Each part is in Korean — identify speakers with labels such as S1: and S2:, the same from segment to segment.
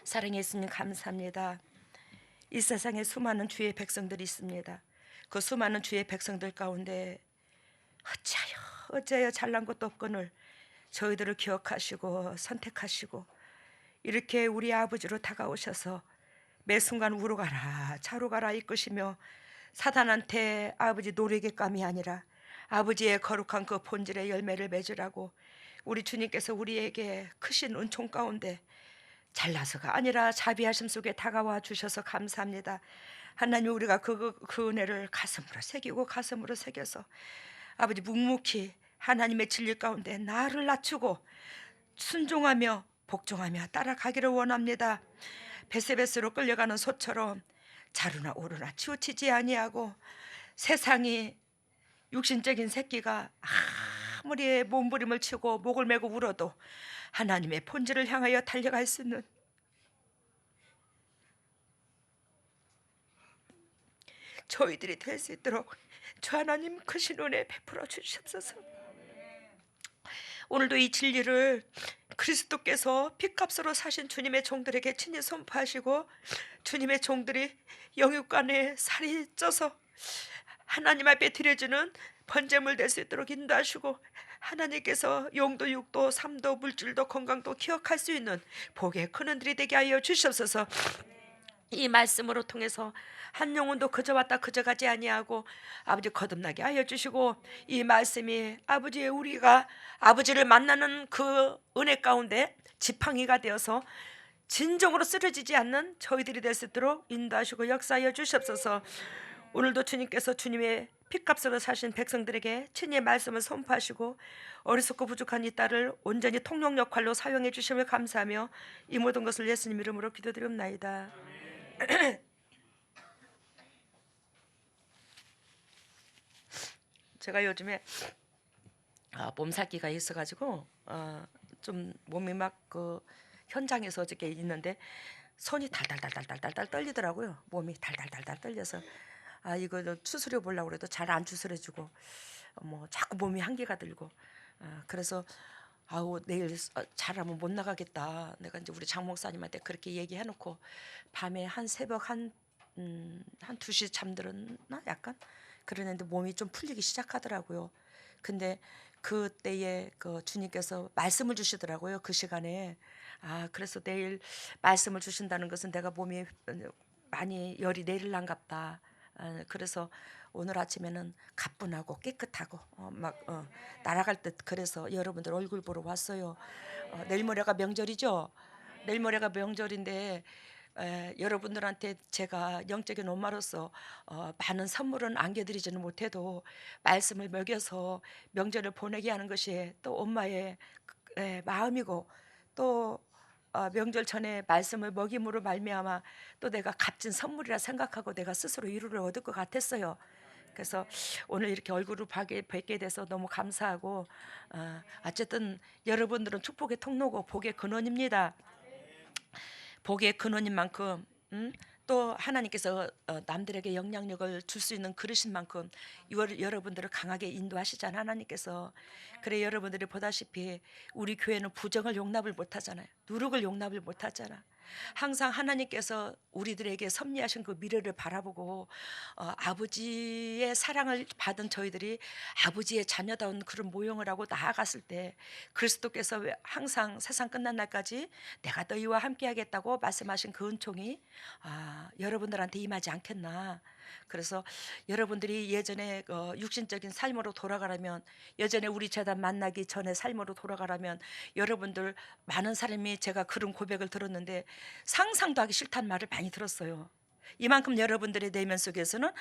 S1: 사랑의 예수님 감사합니다. 이 세상에 수많은 주의 백성들이 있습니다. 그 수많은 주의 백성들 가운데 어찌하여 잘난 것도 없거늘 저희들을 기억하시고 선택하시고 이렇게 우리 아버지로 다가오셔서 매 순간 우로 가라 차로 가라 이끄시며 사단한테 아버지 노리개감이 아니라 아버지의 거룩한 그 본질의 열매를 맺으라고 우리 주님께서 우리에게 크신 은총 가운데 잘나서가 아니라 자비하심 속에 다가와 주셔서 감사합니다. 하나님, 우리가 그 은혜를 가슴으로 새기고 가슴으로 새겨서 아버지 묵묵히 하나님의 진리 가운데 나를 낮추고 순종하며 복종하며 따라가기를 원합니다. 베세베스로 끌려가는 소처럼 자루나 오르나 치우치지 아니하고 세상이 육신적인 새끼가 아무리 몸부림을 치고 목을 메고 울어도 하나님의 본질을 향하여 달려갈 수 있는 저희들이 될 수 있도록 주 하나님 크신 은혜 베풀어 주시옵소서. 오늘도 이 진리를 그리스도께서 핏값으로 사신 주님의 종들에게 친히 선포하시고 주님의 종들이 영육간에 살이 쪄서 하나님 앞에 드려지는 번제물 될 수 있도록 인도하시고 하나님께서 영도 육도 삶도 물질도 건강도 기억할 수 있는 복의 큰 은들이 되게 하여 주시옵소서. 이 말씀으로 통해서 한 영혼도 그저 왔다 그저 가지 아니하고 아버지 거듭나게 하여 주시고 이 말씀이 아버지의 우리가 아버지를 만나는 그 은혜 가운데 지팡이가 되어서 진정으로 쓰러지지 않는 저희들이 될 수 있도록 인도하시고 역사하여 주시옵소서. 오늘도 주님께서 주님의 핏값으로 사신 백성들에게 친히 말씀을 선포하시고 어리석고 부족한 이 딸을 온전히 통용 역할로 사용해 주심을 감사하며 이 모든 것을 예수님 이름으로 기도드리옵나이다. 제가 요즘에 몸살기가 있어가지고 좀 몸이 막 그 현장에서 어저께 있는데 손이 달달달달달달 떨리더라고요. 몸이 달달달달 떨려서 이거 추스려 보려고 그래도 잘 안 추스려지고 뭐 자꾸 몸이 한기가 들고 그래서 내일 잘하면 못 나가겠다. 내가 이제 우리 장 목사님한테 그렇게 얘기해놓고 밤에 한 새벽 한 2시 잠들었나 약간 그러는데 몸이 좀 풀리기 시작하더라고요. 근데 그때에 그 주님께서 말씀을 주시더라고요. 그 시간에 그래서 내일 말씀을 주신다는 것은 내가 몸이 많이 열이 내릴란갑다. 그래서 오늘 아침에는 가뿐하고 깨끗하고 날아갈 듯 그래서 여러분들 얼굴 보러 왔어요. 내일 모레가 명절이죠. 내일 모레가 명절인데 여러분들한테 제가 영적인 엄마로서 많은 선물은 안겨드리지는 못해도 말씀을 먹여서 명절을 보내게 하는 것이 또 엄마의 마음이고 또 명절 전에 말씀을 먹임으로 말미암아 또 내가 값진 선물이라 생각하고 내가 스스로 위로를 얻을 것 같았어요. 그래서 오늘 이렇게 얼굴을 뵙게 돼서 너무 감사하고 어쨌든 여러분들은 축복의 통로고 복의 근원입니다. 복의 근원인 만큼 또 하나님께서 남들에게 영향력을 줄 수 있는 그러신 만큼 여러분들을 강하게 인도하시잖아요. 하나님께서. 그래 여러분들이 보다시피 우리 교회는 부정을 용납을 못하잖아요. 누룩을 용납을 못하잖아. 항상 하나님께서 우리들에게 섭리하신 그 미래를 바라보고 아버지의 사랑을 받은 저희들이 아버지의 자녀다운 그런 모형을 하고 나아갔을 때 그리스도께서 항상 세상 끝난 날까지 내가 너희와 함께 하겠다고 말씀하신 그 은총이 여러분들한테 임하지 않겠나. 그래서 여러분들이 예전에 육신적인 삶으로 돌아가라면 예전에 우리 재단 만나기 전에 삶으로 돌아가라면 여러분들 많은 사람이 제가 그런 고백을 들었는데 상상도 하기 싫다는 말을 많이 들었어요. 이만큼 여러분들의 내면 속에서는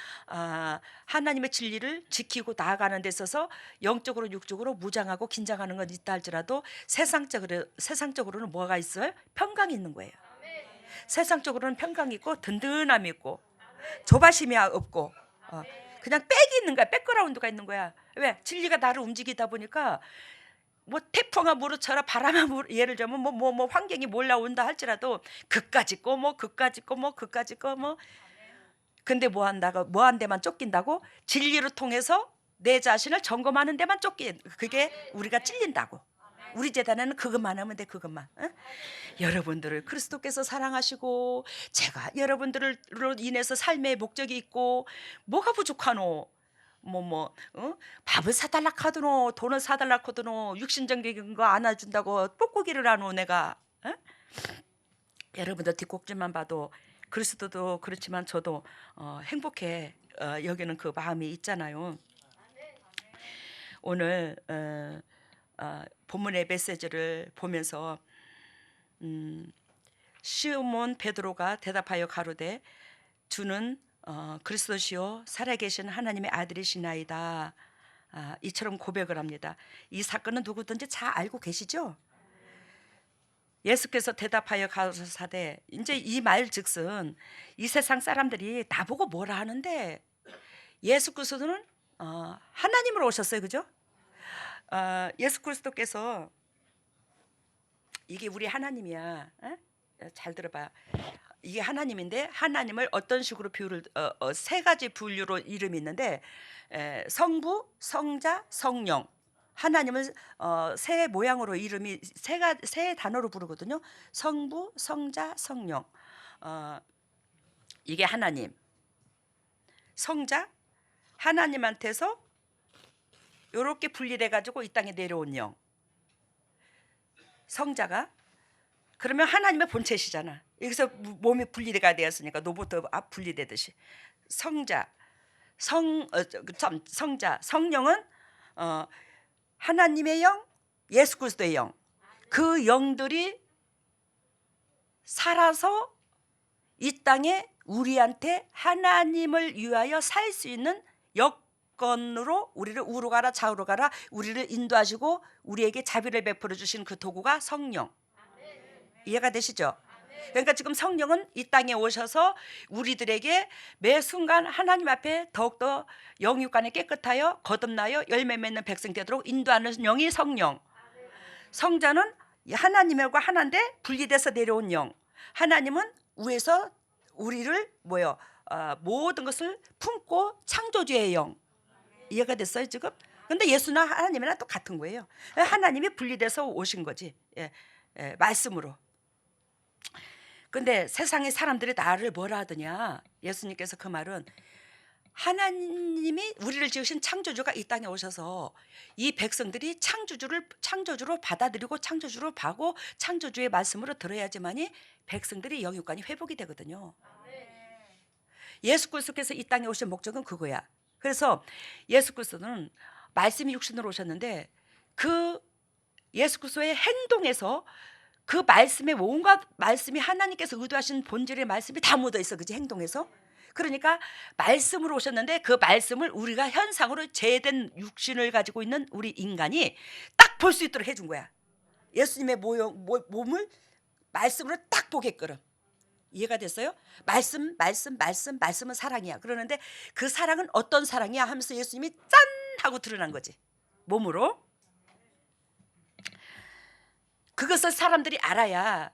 S1: 하나님의 진리를 지키고 나아가는 데 있어서 영적으로 육적으로 무장하고 긴장하는 건 있다 할지라도 세상적으로는 뭐가 있어요? 평강이 있는 거예요. 세상적으로는 평강이 있고 든든함이 있고 조바심이 없고 그냥 백이 있는 거야. 백그라운드가 있는 거야. 왜? 진리가 나를 움직이다 보니까 뭐 태풍아 무르쳐라 바람아 예를 들면 뭐 환경이 몰라온다 할지라도 그까짓 거 뭐 그까짓 거 뭐 그까짓 거 뭐 근데 뭐 한 데만 쫓긴다고 진리를 통해서 내 자신을 점검하는 데만 쫓긴 그게 우리가 찔린다고. 우리 재단에는 그것만 하면 돼. 그것만. 어? 여러분들을 그리스도께서 사랑하시고 제가 여러분들로 인해서 삶의 목적이 있고 뭐가 부족하노? 밥을 사달라 카드노, 돈을 사달라 카드노, 육신적인 거 안아준다고 뽁뽁이를 하노 내가. 어? 여러분들 뒷꼭지만 봐도 그리스도도 그렇지만 저도 행복해 여기는 그 마음이 있잖아요. 오늘 본문의 메시지를 보면서 시몬 베드로가 대답하여 가로되 주는 그리스도시요 살아계신 하나님의 아들이시나이다. 이처럼 고백을 합니다. 이 사건은 누구든지 잘 알고 계시죠? 예수께서 대답하여 가로사대 이제 이 말즉슨 이 세상 사람들이 나보고 뭐라 하는데 예수 그리스도는 하나님으로 오셨어요. 그죠? 예수 그리스도께서 이게 우리 하나님이야. 에? 잘 들어봐. 이게 하나님인데 하나님을 어떤 식으로 비유를 세 가지 분류로 이름이 있는데 성부, 성자, 성령. 하나님은 세 모양으로 이름이 세 단어로 부르거든요. 성부, 성자, 성령. 이게 하나님. 성자, 하나님한테서 이렇게 분리돼 가지고 이 땅에 내려온 영. 성자가 그러면 하나님의 본체시잖아. 여기서 몸이 분리가 되었으니까 노부터 분리되듯이 성자, 성자, 성령은 하나님의 영, 예수 그리스도의 영. 그 영들이 살아서 이 땅에 우리한테 하나님을 위하여 살 수 있는 여건으로 우리를 우로 가라 좌우로 가라 우리를 인도하시고 우리에게 자비를 베풀어 주신 그 도구가 성령. 이해가 되시죠? 그러니까 지금 성령은 이 땅에 오셔서 우리들에게 매 순간 하나님 앞에 더욱더 영육간에 깨끗하여 거듭나여 열매 맺는 백성 되도록 인도하는 영이 성령. 성자는 하나님과 하나인데 분리돼서 내려온 영. 하나님은 위에서 우리를 모든 것을 품고 창조주의 영. 이해가 됐어요 지금? 근데 예수나 하나님이랑 똑같은 거예요. 하나님이 분리돼서 오신 거지. 말씀으로. 근데 세상의 사람들이 나를 뭐라 하더냐. 예수님께서 그 말은 하나님이 우리를 지으신 창조주가 이 땅에 오셔서 이 백성들이 창조주로 받아들이고 창조주로 봐고 창조주의 말씀으로 들어야지만이 백성들이 영육간이 회복이 되거든요. 예수 그리스도께서 이 땅에 오신 목적은 그거야. 그래서 예수 그리스도는 말씀이 육신으로 오셨는데 그 예수 그리스도의 행동에서 그 말씀에 온갖 말씀이 하나님께서 의도하신 본질의 말씀이 다 묻어 있어. 그지? 행동에서. 그러니까 말씀으로 오셨는데 그 말씀을 우리가 현상으로 죄된 육신을 가지고 있는 우리 인간이 딱 볼 수 있도록 해준 거야. 예수님의 몸을 말씀으로 딱 보게끔. 이해가 됐어요? 말씀은 사랑이야. 그러는데 그 사랑은 어떤 사랑이야 하면서 예수님이 짠 하고 드러난 거지. 몸으로. 그것을 사람들이 알아야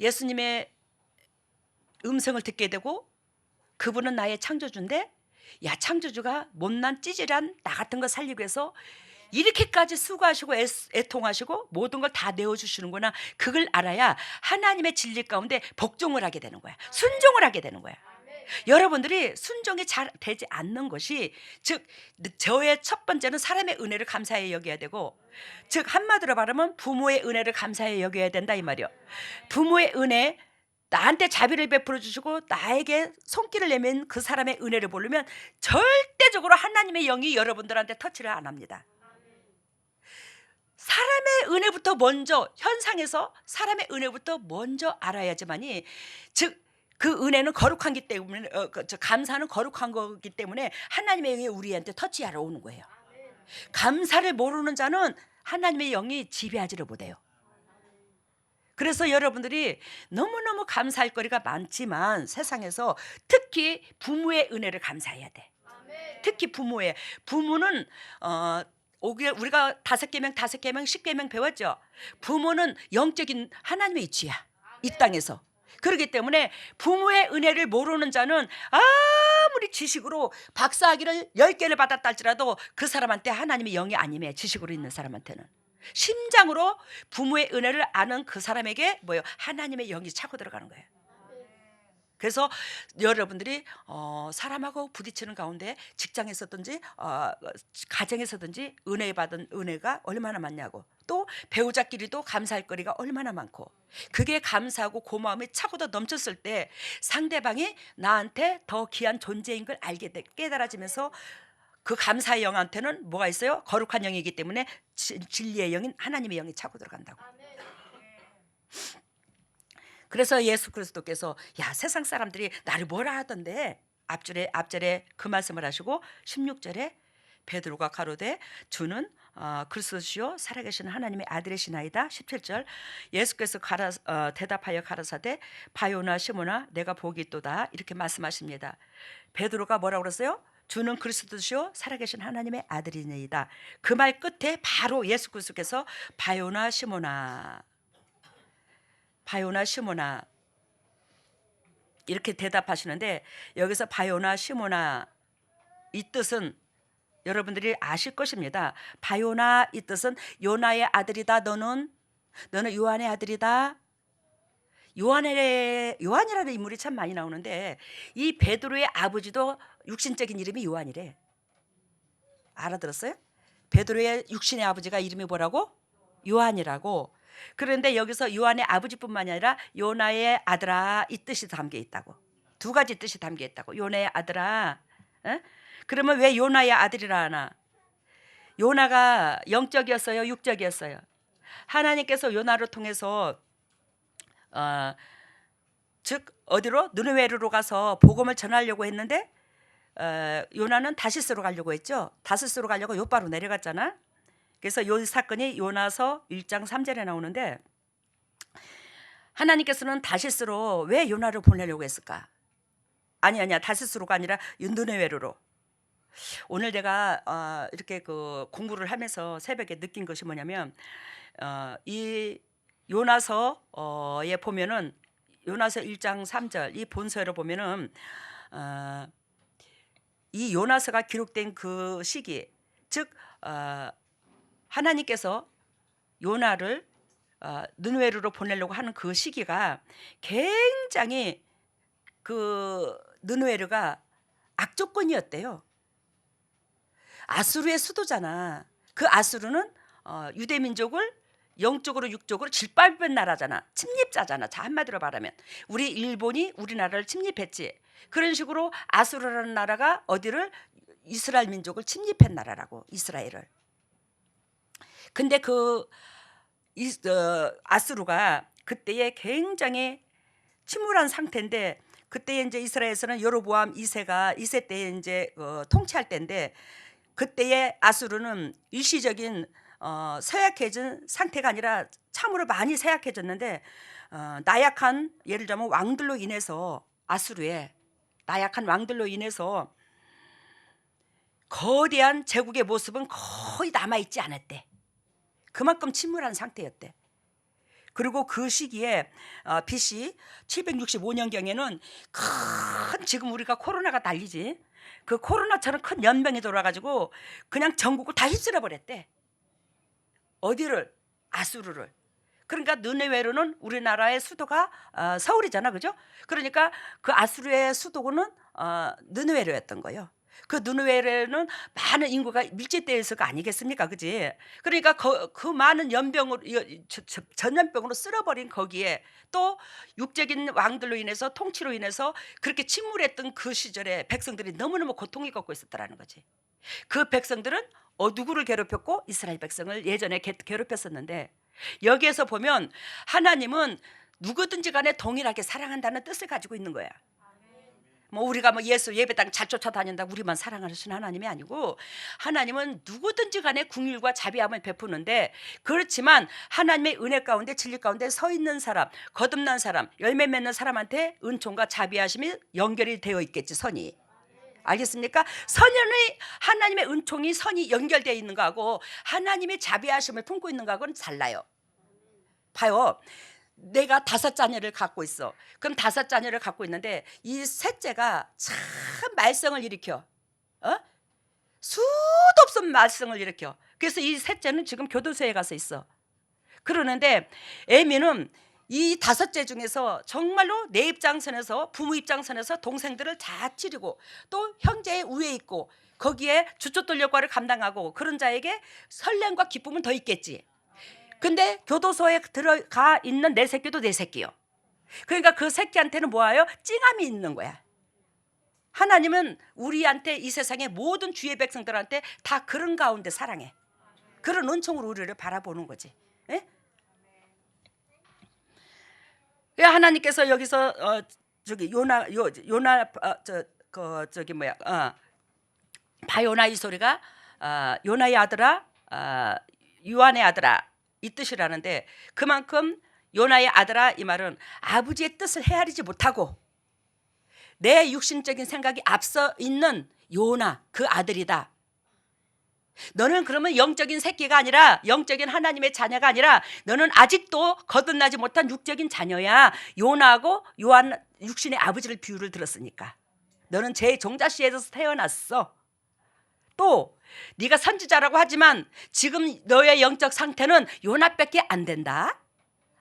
S1: 예수님의 음성을 듣게 되고 그분은 나의 창조주인데 야 창조주가 못난 찌질한 나 같은 거 살리기 위해서 이렇게까지 수고하시고 애통하시고 모든 걸 다 내어주시는구나. 그걸 알아야 하나님의 진리 가운데 복종을 하게 되는 거야. 순종을 하게 되는 거야. 여러분들이 순종이 잘 되지 않는 것이 즉 저의 첫 번째는 사람의 은혜를 감사해 여겨야 되고 즉 한마디로 말하면 부모의 은혜를 감사해 여겨야 된다 이 말이요. 부모의 은혜 나한테 자비를 베풀어 주시고 나에게 손길을 내민 그 사람의 은혜를 모르면 절대적으로 하나님의 영이 여러분들한테 터치를 안 합니다. 사람의 은혜부터 먼저 현상에서 사람의 은혜부터 먼저 알아야지만이 즉 그 은혜는 거룩한기 때문에 감사는 거룩한 거기 때문에 하나님의 영이 우리한테 터치하러 오는 거예요. 감사를 모르는 자는 하나님의 영이 지배하지를 못해요. 그래서 여러분들이 너무너무 감사할 거리가 많지만 세상에서 특히 부모의 은혜를 감사해야 돼. 특히 부모는 우리가 5계명 10계명 배웠죠. 부모는 영적인 하나님의 이치야. 이 땅에서. 그렇기 때문에 부모의 은혜를 모르는 자는 아무리 지식으로 박사학위를 10개를 받았다 할지라도 그 사람한테 하나님의 영이 아님에 지식으로 있는 사람한테는. 심장으로 부모의 은혜를 아는 그 사람에게 뭐예요? 하나님의 영이 차고 들어가는 거예요. 그래서 여러분들이 사람하고 부딪히는 가운데 직장에서든지 가정에서든지 은혜 받은 은혜가 얼마나 많냐고, 또 배우자끼리도 감사할 거리가 얼마나 많고, 그게 감사하고 고마움이 차고도 넘쳤을 때 상대방이 나한테 더 귀한 존재인 걸 깨달아지면서 그 감사의 영한테는 뭐가 있어요? 거룩한 영이기 때문에 진리의 영인 하나님의 영이 차고 들어간다고. 그래서 예수 그리스도께서 야, 세상 사람들이 나를 뭐라 하던데, 앞절에 그 말씀을 하시고 16절에 베드로가 가로되 주는 그리스도시요 살아계신 하나님의 아들이시나이다. 17절 예수께서 대답하여 가라사대 바요나 시몬아 내가 복이 있도다, 이렇게 말씀하십니다. 베드로가 뭐라고 그랬어요? 주는 그리스도시요 살아계신 하나님의 아들이니이다. 그 말 끝에 바로 예수 그리스도께서 바요나 시몬아 이렇게 대답하시는데, 여기서 바요나 시몬아 이 뜻은 여러분들이 아실 것입니다. 바요나 이 뜻은 요나의 아들이다. 너는 요한의 아들이다. 요한이라는 인물이 참 많이 나오는데 이 베드로의 아버지도 육신적인 이름이 요한이래. 알아들었어요? 베드로의 육신의 아버지가 이름이 뭐라고? 요한이라고. 그런데 여기서 요한의 아버지뿐만이 아니라 요나의 아들아 이 뜻이 담겨 있다고. 두 가지 뜻이 담겨 있다고. 요나의 아들아. 에? 그러면 왜 요나의 아들이라 하나? 요나가 영적이었어요, 육적이었어요? 하나님께서 요나를 통해서 즉 어디로? 느느웨로 가서 복음을 전하려고 했는데 요나는 다시스로 가려고 했죠. 다시스로 가려고 요바로 내려갔잖아. 그래서 이 사건이 요나서 1장 3절에 나오는데, 하나님께서는 다시스로 왜 요나를 보내려고 했을까? 아니야 다시스로가 아니라 느느웨로. 오늘 내가 이렇게 그 공부를 하면서 새벽에 느낀 것이 뭐냐면, 이 요나서에 보면은 요나서 1장 3절 이 본서를 보면은 이 요나서가 기록된 그 시기, 즉 하나님께서 요나를 느느웨로 보내려고 하는 그 시기가 굉장히 그 느느웨가 악조건이었대요. 아수르의 수도잖아. 그 아수르는 유대 민족을 영적으로 육적으로 짓밟은 나라잖아. 침입자잖아. 자, 한마디로 말하면 우리 일본이 우리나라를 침입했지. 그런 식으로 아수르라는 나라가 어디를? 이스라엘 민족을 침입한 나라라고, 이스라엘을. 근데 그 아수르가 그때에 굉장히 침울한 상태인데, 그때 이제 이스라엘에서는 여로보암 2세 때 이제 통치할 때인데, 그때의 아수르는 일시적인 쇠약해진 상태가 아니라 참으로 많이 쇠약해졌는데, 나약한, 예를 들면 왕들로 인해서, 아수르의 나약한 왕들로 인해서 거대한 제국의 모습은 거의 남아있지 않았대. 그만큼 침울한 상태였대. 그리고 그 시기에 BC 765년경에는 지금 우리가 코로나가 난리지, 그 코로나처럼 큰 연병이 돌아가지고 그냥 전국을 다 휩쓸어 버렸대. 어디를? 아수르를. 그러니까 느느웨로는 우리나라의 수도가 서울이잖아, 그죠? 그러니까 그 아수르의 수도는 느느웨로였던 거예요. 그 느느웨로는 많은 인구가 밀집되어서가 아니겠습니까, 그지? 그러니까 그 많은 연병으로, 전염병으로 쓸어버린 거기에 또 육적인 왕들로 인해서, 통치로 인해서 그렇게 침몰했던 그 시절에 백성들이 너무너무 고통을 겪고 있었다라는 거지. 그 백성들은 누구를 괴롭혔고? 이스라엘 백성을 예전에 괴롭혔었는데, 여기에서 보면 하나님은 누구든지 간에 동일하게 사랑한다는 뜻을 가지고 있는 거야. 뭐 우리가 뭐 예수 예배당 잘 쫓아다닌다 우리만 사랑하시는 하나님이 아니고, 하나님은 누구든지 간에 긍휼과 자비함을 베푸는데, 그렇지만 하나님의 은혜 가운데 진리 가운데 서 있는 사람, 거듭난 사람, 열매 맺는 사람한테 은총과 자비하심이 연결이 되어 있겠지, 선이. 알겠습니까? 선이, 하나님의 은총이, 선이 연결되어 있는 거하고 하나님의 자비하심을 품고 있는 거하고는 달라요. 봐요. 내가 5자녀를 갖고 있어. 그럼 5자녀를 갖고 있는데 이 셋째가 참 말썽을 일으켜. 수도 없는 말썽을 일으켜. 그래서 이 셋째는 지금 교도소에 가서 있어. 그러는데 에미는 이 다섯째 중에서 정말로 내 입장선에서, 부모 입장선에서 동생들을 다 치르고 또 형제의 우에 있고 거기에 주춧돌 역할을 감당하고 그런 자에게 설렘과 기쁨은 더 있겠지. 근데 교도소에 들어가 있는 내 새끼도 내 새끼요. 그러니까 그 새끼한테는 뭐예요? 찡함이 있는 거야. 하나님은 우리한테, 이 세상의 모든 주의 백성들한테 다 그런 가운데 사랑해. 그런 은총으로 우리를 바라보는 거지. 예? 하나님께서 여기서 저기 요나 바요나 이 소리가 요나의 아들아, 요한의 아들아 이 뜻이라는데, 그만큼 요나의 아들아 이 말은 아버지의 뜻을 헤아리지 못하고 내 육신적인 생각이 앞서 있는 요나 그 아들이다. 너는 그러면 영적인 새끼가 아니라, 영적인 하나님의 자녀가 아니라 너는 아직도 거듭나지 못한 육적인 자녀야. 요나하고 요한 육신의 아버지를 비유를 들었으니까 너는 제 종자씨에서 태어났어. 또 네가 선지자라고 하지만 지금 너의 영적 상태는 요나밖에 안 된다.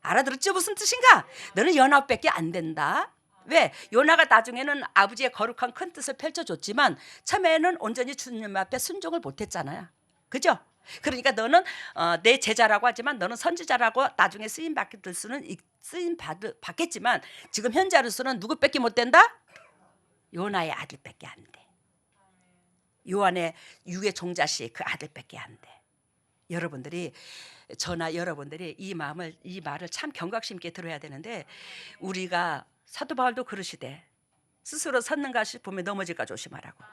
S1: 알아들었지? 무슨 뜻인가? 너는 요나밖에 안 된다. 왜? 요나가 나중에는 아버지의 거룩한 큰 뜻을 펼쳐줬지만 처음에는 온전히 주님 앞에 순종을 못했잖아요. 그죠? 그러니까 너는 내 제자라고 하지만 너는 선지자라고 나중에 쓰임 받을 수는 쓰임 받겠지만 지금 현재로서는 누구밖에 못 된다? 요나의 아들밖에 안 돼. 요한의 육의 종자씨 그 아들밖에 안 돼. 여러분들이, 저나 여러분들이 이 말을 참 경각심 있게 들어야 되는데, 우리가 사도 바울도 그러시대. 스스로 섰는가 싶으면 넘어질까 조심하라고.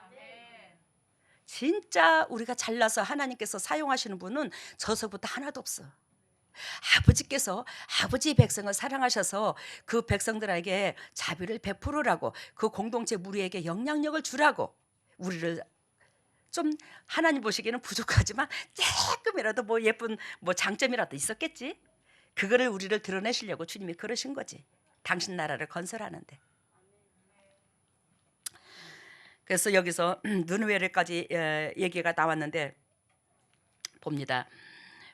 S1: 진짜 우리가 잘나서 하나님께서 사용하시는 분은 저서부터 하나도 없어. 아버지께서 아버지 백성을 사랑하셔서 그 백성들에게 자비를 베풀으라고, 그 공동체 무리에게 영향력을 주라고, 우리를 좀 하나님 보시기에는 부족하지만 조금이라도 뭐 예쁜 뭐 장점이라도 있었겠지. 그거를 우리를 드러내시려고 주님이 그러신 거지. 당신 나라를 건설하는데. 그래서 여기서 느느웨를까지 얘기가 나왔는데 봅니다.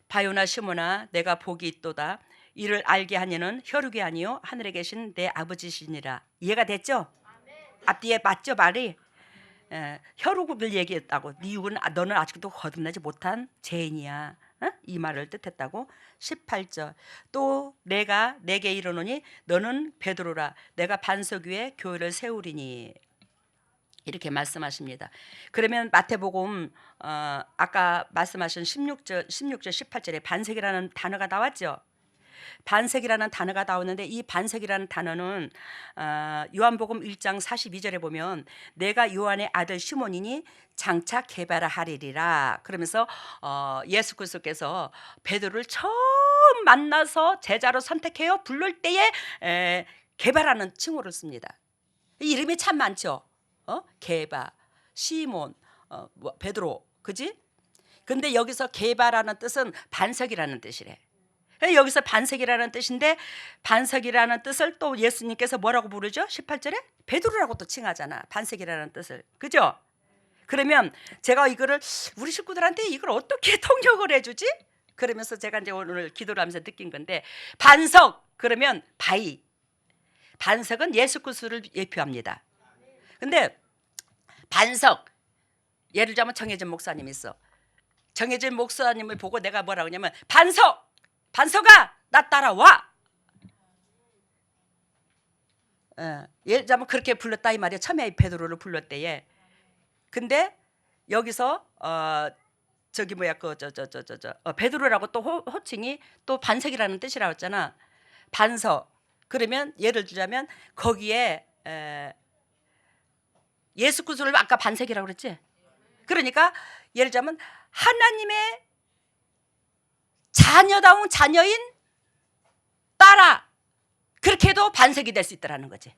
S1: 바요나 시몬아 내가 복이 있도다. 이를 알게 하니는 혈육이 아니요 하늘에 계신 내 아버지시니라. 이해가 됐죠? 앞뒤에 맞죠 말이? 혈육을 얘기했다고. 네 육은 너는 아직도 거듭나지 못한 죄인이야. 이 말을 뜻했다고. 18절 또 내가 내게 이르노니 너는 베드로라. 내가 반석 위에 교회를 세우리니. 이렇게 말씀하십니다. 그러면 마태복음 아까 말씀하신 16절 18절에 반석이라는 단어가 나왔죠. 반석이라는 단어가 나오는데 이 반석이라는 단어는 요한복음 1장 42절에 보면 내가 요한의 아들 시몬이니 장차 개발하 하리리라. 그러면서 예수 그리스도께서 베드로를 처음 만나서 제자로 선택해요 부를 때에 개발하는 칭호를 씁니다. 이름이 참 많죠. 게바, 시몬, 베드로, 그지? 근데 여기서 게바라는 뜻은 반석이라는 뜻이래. 여기서 반석이라는 뜻인데, 반석이라는 뜻을 또 예수님께서 뭐라고 부르죠? 18절에 베드로라고 또 칭하잖아. 반석이라는 뜻을. 그죠? 그러면 제가 이거를 우리 식구들한테 이걸 어떻게 통역을 해주지? 그러면서 제가 이제 오늘 기도를 하면서 느낀 건데, 반석 그러면 바위, 반석은 예수 그리스도를 예표합니다. 근데 반석, 예를 들자면 정혜진 목사님 있어. 정혜진 목사님을 보고 내가 뭐라고 하냐면 반석아 나 따라와. 예를 들자면 그렇게 불렀다 이 말이야. 처음에 베드로를 불렀대에. 근데 여기서 저기 뭐야 베드로라고 또 호칭이 또 반석이라는 뜻이라고 했잖아. 반석. 그러면 예를 들자면 거기에 예수 그리스도를 아까 반석이라고 그랬지. 그러니까 예를 들자면 하나님의 자녀다운 자녀인 딸아, 그렇게 해도 반석이 될 수 있다라는 거지.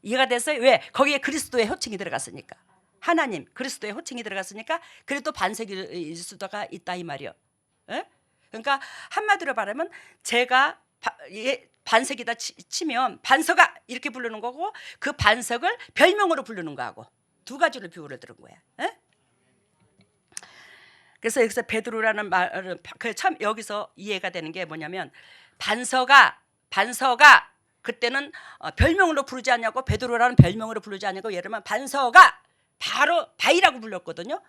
S1: 이해가 됐어요? 왜? 거기에 그리스도의 호칭이 들어갔으니까. 하나님 그리스도의 호칭이 들어갔으니까 그래도 반석일 수가 있다 이 말이요. 그러니까 한마디로 말하면 제가 반석이다 치면 반석아 이렇게 부르는 거고, 그 반석을 별명으로 부르는 거하고 두 가지로 비유를 들은 거야.
S2: 그래서 여기서 베드로라는 말은 참 여기서 이해가 되는 게 뭐냐면 반서가 그때는 별명으로 부르지 않냐고, 베드로라는 별명으로 부르지 않냐고, 예를 들면 반서가 바로 바이라고 불렀거든요.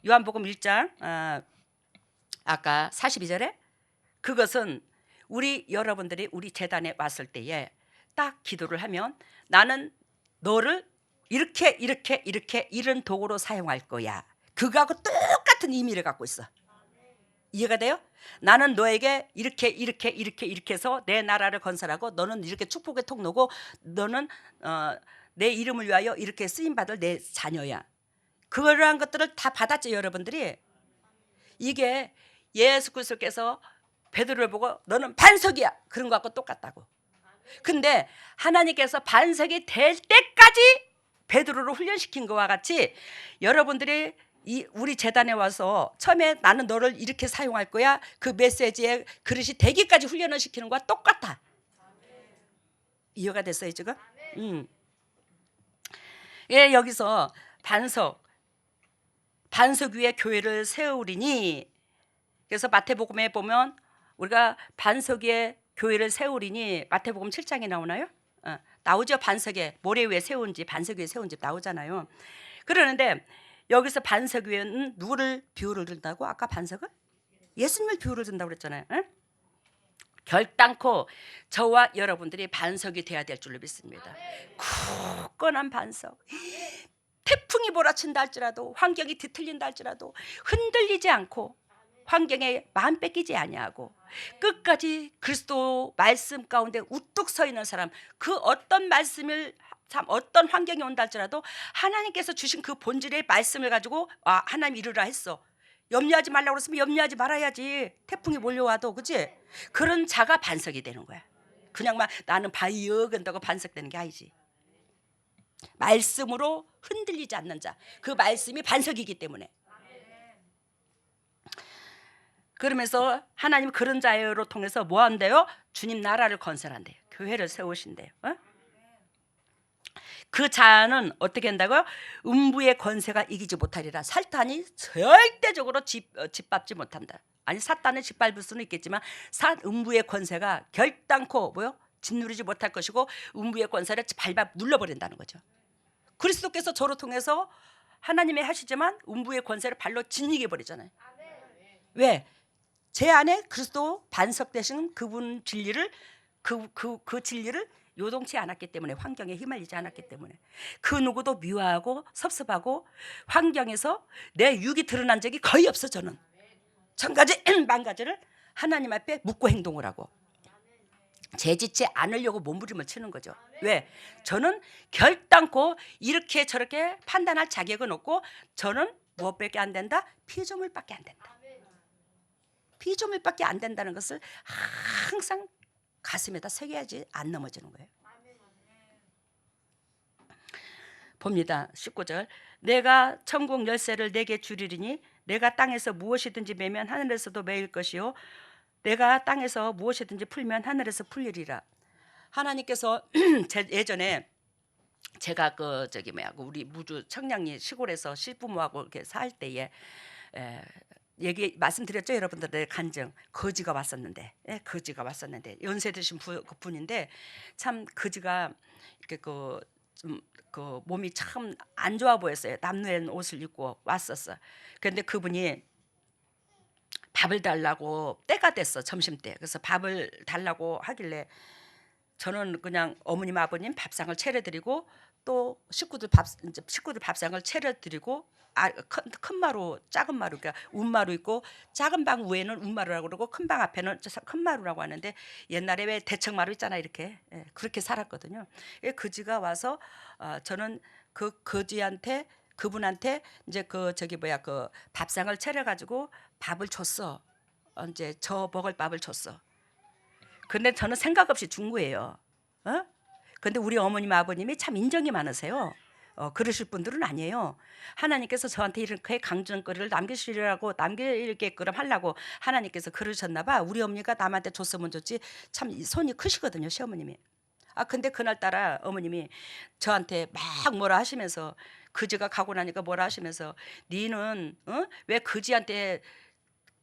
S2: 요한복음 1장 아까 42절에 그것은 우리 여러분들이 우리 재단에 왔을 때에 딱 기도를 하면 나는 너를 이렇게 이런 도구로 사용할 거야. 그거하고 똑같은 의미를 갖고 있어. 이해가 돼요? 나는 너에게 이렇게 해서 내 나라를 건설하고 너는 이렇게 축복의 통로고 너는 내 이름을 위하여 이렇게 쓰임받을 내 자녀야. 그러한 것들을 다 받았죠, 여러분들이. 이게 예수 그리스도께서 베드로를 보고 너는 반석이야 그런 거 갖고 똑같다고. 근데 하나님께서 반석이 될 때까지 베드로를 훈련시킨 것과 같이 여러분들이 우리 재단에 와서 처음에 나는 너를 이렇게 사용할 거야 그 메시지의 그릇이 되기까지 훈련을 시키는 것과 똑같아. 이해가 됐어요 지금? 예, 여기서 반석 위에 교회를 세우리니, 그래서 마태복음에 보면 우리가 반석 위에 교회를 세우리니 마태복음 7장에 나오나요? 나오죠. 반석에 모래 위에 세운 집, 반석 위에 세운 집 나오잖아요. 그러는데 여기서 반석 위에는 누구를 비유를 든다고? 아까 반석을? 예수님을 비유를 든다고 그랬잖아요. 결단코 저와 여러분들이 반석이 돼야 될 줄로 믿습니다. 굳건한 반석. 태풍이 몰아친다 할지라도, 환경이 뒤틀린다 할지라도 흔들리지 않고 환경에 마음 뺏기지 아니하고 끝까지 그리스도 말씀 가운데 우뚝 서 있는 사람, 그 어떤 말씀을 참 어떤 환경이 온다 할지라도 하나님께서 주신 그 본질의 말씀을 가지고 하나님 이루라 했어. 염려하지 말라고 그랬으면 염려하지 말아야지. 태풍이 몰려와도, 그치? 그런 자가 반석이 되는 거야. 그냥 막 나는 바위여 근다고 반석되는 게 아니지. 말씀으로 흔들리지 않는 자, 그 말씀이 반석이기 때문에. 그러면서 하나님 그런 자로 통해서 뭐 한대요? 주님 나라를 건설한대요. 교회를 세우신대요. 그 자는 어떻게 한다고요? 음부의 권세가 이기지 못하리라. 사탄이 절대적으로 짓밟지 못한다. 아니 사탄을 짓밟을 수는 있겠지만 음부의 권세가 결단코 짓누르지 못할 것이고 음부의 권세를 밟아 눌러버린다는 거죠. 그리스도께서 저로 통해서 하나님의 하시지만 음부의 권세를 발로 짓이겨 버리잖아요. 왜? 제 안에 그리스도 반석 되신 그분 진리를 그 진리를 요동치 않았기 때문에, 환경에 휘말리지 않았기 때문에 그 누구도 미워하고 섭섭하고 환경에서 내 육이 드러난 적이 거의 없어. 저는 천가지 만가지를 하나님 앞에 묻고 행동을 하고 재짓지 않으려고 몸부림을 치는 거죠. 왜? 저는 결단코 이렇게 저렇게 판단할 자격은 없고 저는 무엇밖에 안 된다? 피조물밖에 안 된다. 피조물밖에 안 된다는 것을 항상 가슴에다 새겨야지 안 넘어지는 거예요. 봅니다. 19절. 내가 천국 열쇠를 내게 주리니 내가 땅에서 무엇이든지 매면 하늘에서도 매일 것이요 내가 땅에서 무엇이든지 풀면 하늘에서 풀리리라. 하나님께서 예전에 제가 우리 무주 청량리 시골에서 실부모하고 이렇게 살 때에 얘기 말씀드렸죠, 여러분들의 간증. 거지가 왔었는데, 거지가 왔었는데 연세 드신 분인데 참 거지가 이렇게 그 몸이 참 안 좋아 보였어요. 남는 옷을 입고 왔었어. 그런데 그분이 밥을 달라고 때가 됐어, 점심 때. 그래서 밥을 달라고 하길래 저는 그냥 어머님 아버님 밥상을 차려드리고 또 식구들 밥상을 차려드리고 큰 마루 작은 마루, 그러니까 운마루 있고 작은 방 위에는 운마루라고 그러고 큰 방 앞에는 큰 마루라고 하는데 옛날에 왜 대청마루 있잖아, 이렇게. 그렇게 살았거든요. 거지가 와서 저는 그 거지한테 그분한테 이제 그 밥상을 차려가지고 밥을 줬어. 이제 저 먹을 밥을 줬어. 근데 저는 생각 없이 준 거예요. 근데 우리 어머님 아버님이 참 인정이 많으세요. 그러실 분들은 아니에요. 하나님께서 저한테 이렇게 강정거리를 남기게끔 하려고 하나님께서 그러셨나 봐. 우리 어머니가 남한테 줬으면 좋지. 참 손이 크시거든요, 시어머님이. 근데 그날따라 어머님이 저한테 막 뭐라 하시면서 그지가 가고 나니까 뭐라 하시면서 니는 왜 그지한테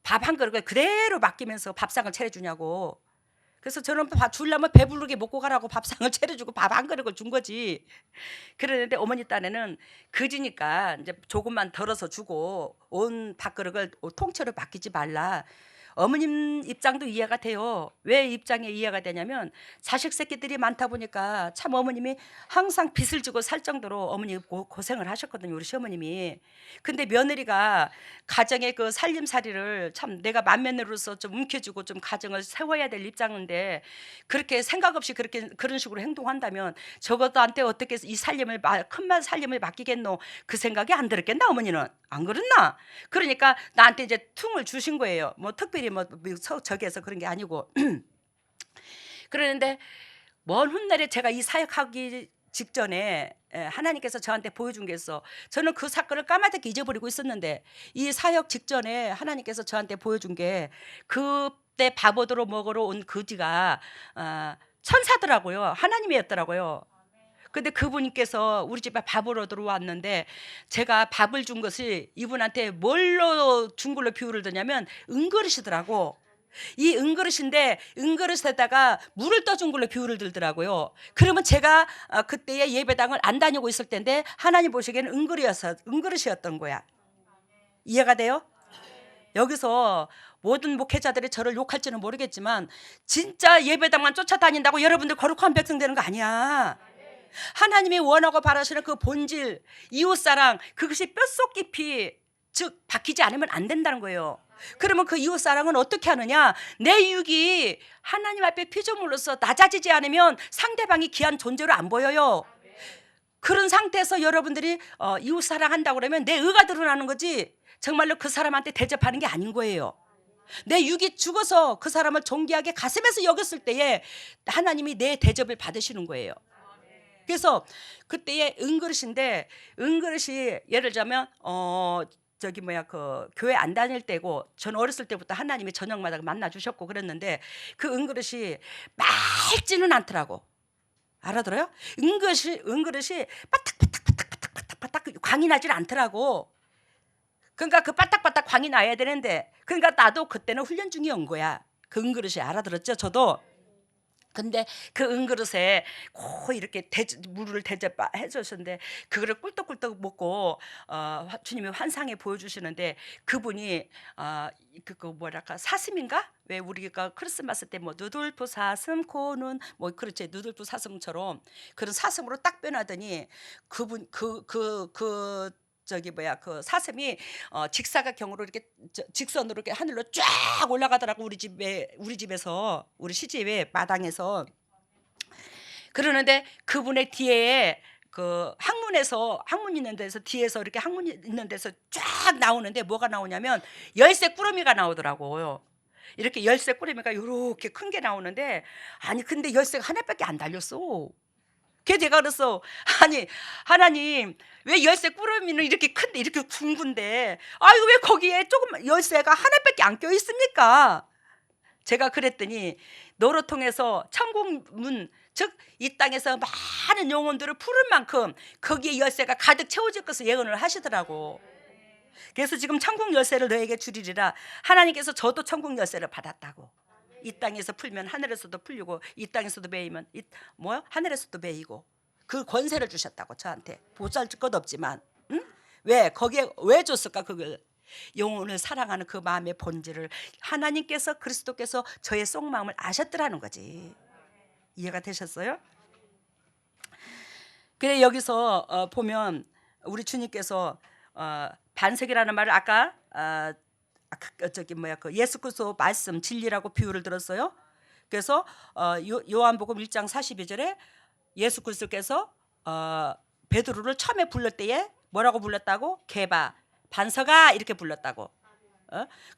S2: 밥 한 그릇을 그대로 맡기면서 밥상을 차려주냐고. 그래서 저는 밥 주려면 배부르게 먹고 가라고 밥상을 차려주고 밥 한 그릇을 준 거지. 그러는데 어머니 딴에는 그지니까 이제 조금만 덜어서 주고 온 밥그릇을 통째로 맡기지 말라. 어머님 입장도 이해가 돼요. 왜 입장에 이해가 되냐면 자식 새끼들이 많다 보니까 참 어머님이 항상 빚을 지고 살 정도로 어머니 고생을 하셨거든요, 우리 시어머님이. 근데 며느리가 가정의 그 살림살이를 참 내가 맏며느리로서 좀 움켜쥐고 좀 가정을 세워야 될 입장인데 그렇게 생각 없이 그렇게 그런 식으로 행동한다면 저것도한테 어떻게 이 살림을 큰 살림을 맡기겠노, 그 생각이 안 들었겠나 어머니는. 안 그랬나? 그러니까 나한테 이제 퉁을 주신 거예요. 뭐 특별히 뭐 저기에서 그런 게 아니고. 그러는데 먼 훗날에 제가 이 사역하기 직전에 하나님께서 저한테 보여준 게 있어. 저는 그 사건을 까마득히 잊어버리고 있었는데 이 사역 직전에 하나님께서 저한테 보여준 게 그때 밥 얻으러 먹으러 온 그지가 천사더라고요. 하나님이었더라고요. 근데 그분께서 우리 집에 밥을 얻으러 왔는데 제가 밥을 준 것이 이분한테 뭘로 준 걸로 비유를 드냐면 은그릇이더라고. 이 은그릇인데 은그릇에다가 물을 떠준 걸로 비유를 들더라고요. 그러면 제가 그때의 예배당을 안 다니고 있을 때인데 하나님 보시기에는 은그릇이었던 거야. 이해가 돼요? 여기서 모든 목회자들이 저를 욕할지는 모르겠지만 진짜 예배당만 쫓아다닌다고 여러분들 거룩한 백성 되는 거 아니야. 하나님이 원하고 바라시는 그 본질, 이웃사랑, 그것이 뼛속 깊이 즉 박히지 않으면 안 된다는 거예요. 그러면 그 이웃사랑은 어떻게 하느냐? 내 육이 하나님 앞에 피조물로서 낮아지지 않으면 상대방이 귀한 존재로 안 보여요. 그런 상태에서 여러분들이 이웃사랑한다고 그러면 내 의가 드러나는 거지 정말로 그 사람한테 대접하는 게 아닌 거예요. 내 육이 죽어서 그 사람을 존귀하게 가슴에서 여겼을 때에 하나님이 내 대접을 받으시는 거예요. 그래서 그때의 은그릇인데 은그릇이 예를 들자면 그 교회 안 다닐 때고 저는 어렸을 때부터 하나님이 저녁마다 만나 주셨고 그랬는데 그 은그릇이 맑지는 않더라고. 알아들어요? 은그릇이 바닥바닥 광이 나질 않더라고. 그러니까 그 바닥바닥 광이 나야 되는데 그러니까 나도 그때는 훈련 중이온 거야. 그 은그릇이. 알아들었죠? 저도. 근데 그 은그릇에 고 이렇게 물을 대접해 주셨는데 그거를 꿀떡꿀떡 먹고 주님이 환상에 보여주시는데 그분이 그 뭐랄까 사슴인가? 왜 우리가 크리스마스 때 뭐 누들프 사슴 코는 뭐 그렇지 누들프 사슴처럼 그런 사슴으로 딱 변하더니 그분 그 사슴이 직사각형으로 이렇게 직선으로 이렇게 하늘로 쫙 올라가더라고. 우리 집에서 우리 시집의 마당에서. 그러는데 그분의 뒤에 그 항문 있는 데서 뒤에서 이렇게 항문 있는 데서 쫙 나오는데 뭐가 나오냐면 열쇠 꾸러미가 나오더라고요. 이렇게 열쇠 꾸러미가 이렇게 큰 게 나오는데 아니 근데 열쇠가 하나밖에 안 달렸어. 걔 내가 그랬어. 아니 하나님 왜 열쇠 꾸러미는 이렇게 큰데 이렇게 둥근데 아유 왜 거기에 조금 열쇠가 하나밖에 안 껴 있습니까? 제가 그랬더니 너로 통해서 천국 문 즉 이 땅에서 많은 영혼들을 부를 만큼 거기에 열쇠가 가득 채워질 것을 예언을 하시더라고. 그래서 지금 천국 열쇠를 너에게 주리리라. 하나님께서 저도 천국 열쇠를 받았다고. 이 땅에서 풀면 하늘에서도 풀리고 이 땅에서도 매이면 하늘에서도 매이고 그 권세를 주셨다고. 저한테 보잘것 것 없지만 왜 거기에 왜 줬을까? 그걸 영혼을 사랑하는 그 마음의 본질을 하나님께서 그리스도께서 저의 속마음을 아셨더라는 거지. 이해가 되셨어요? 그래 여기서 보면 우리 주님께서 반석이라는 말을 아까 그 예수 그리스도 말씀 진리라고 비유를 들었어요. 그래서 요한복음 1장 42절에 예수 그리스도께서 베드로를 처음에 불렀을 때에 뭐라고 불렀다고? 개바 반석아 이렇게 불렀다고.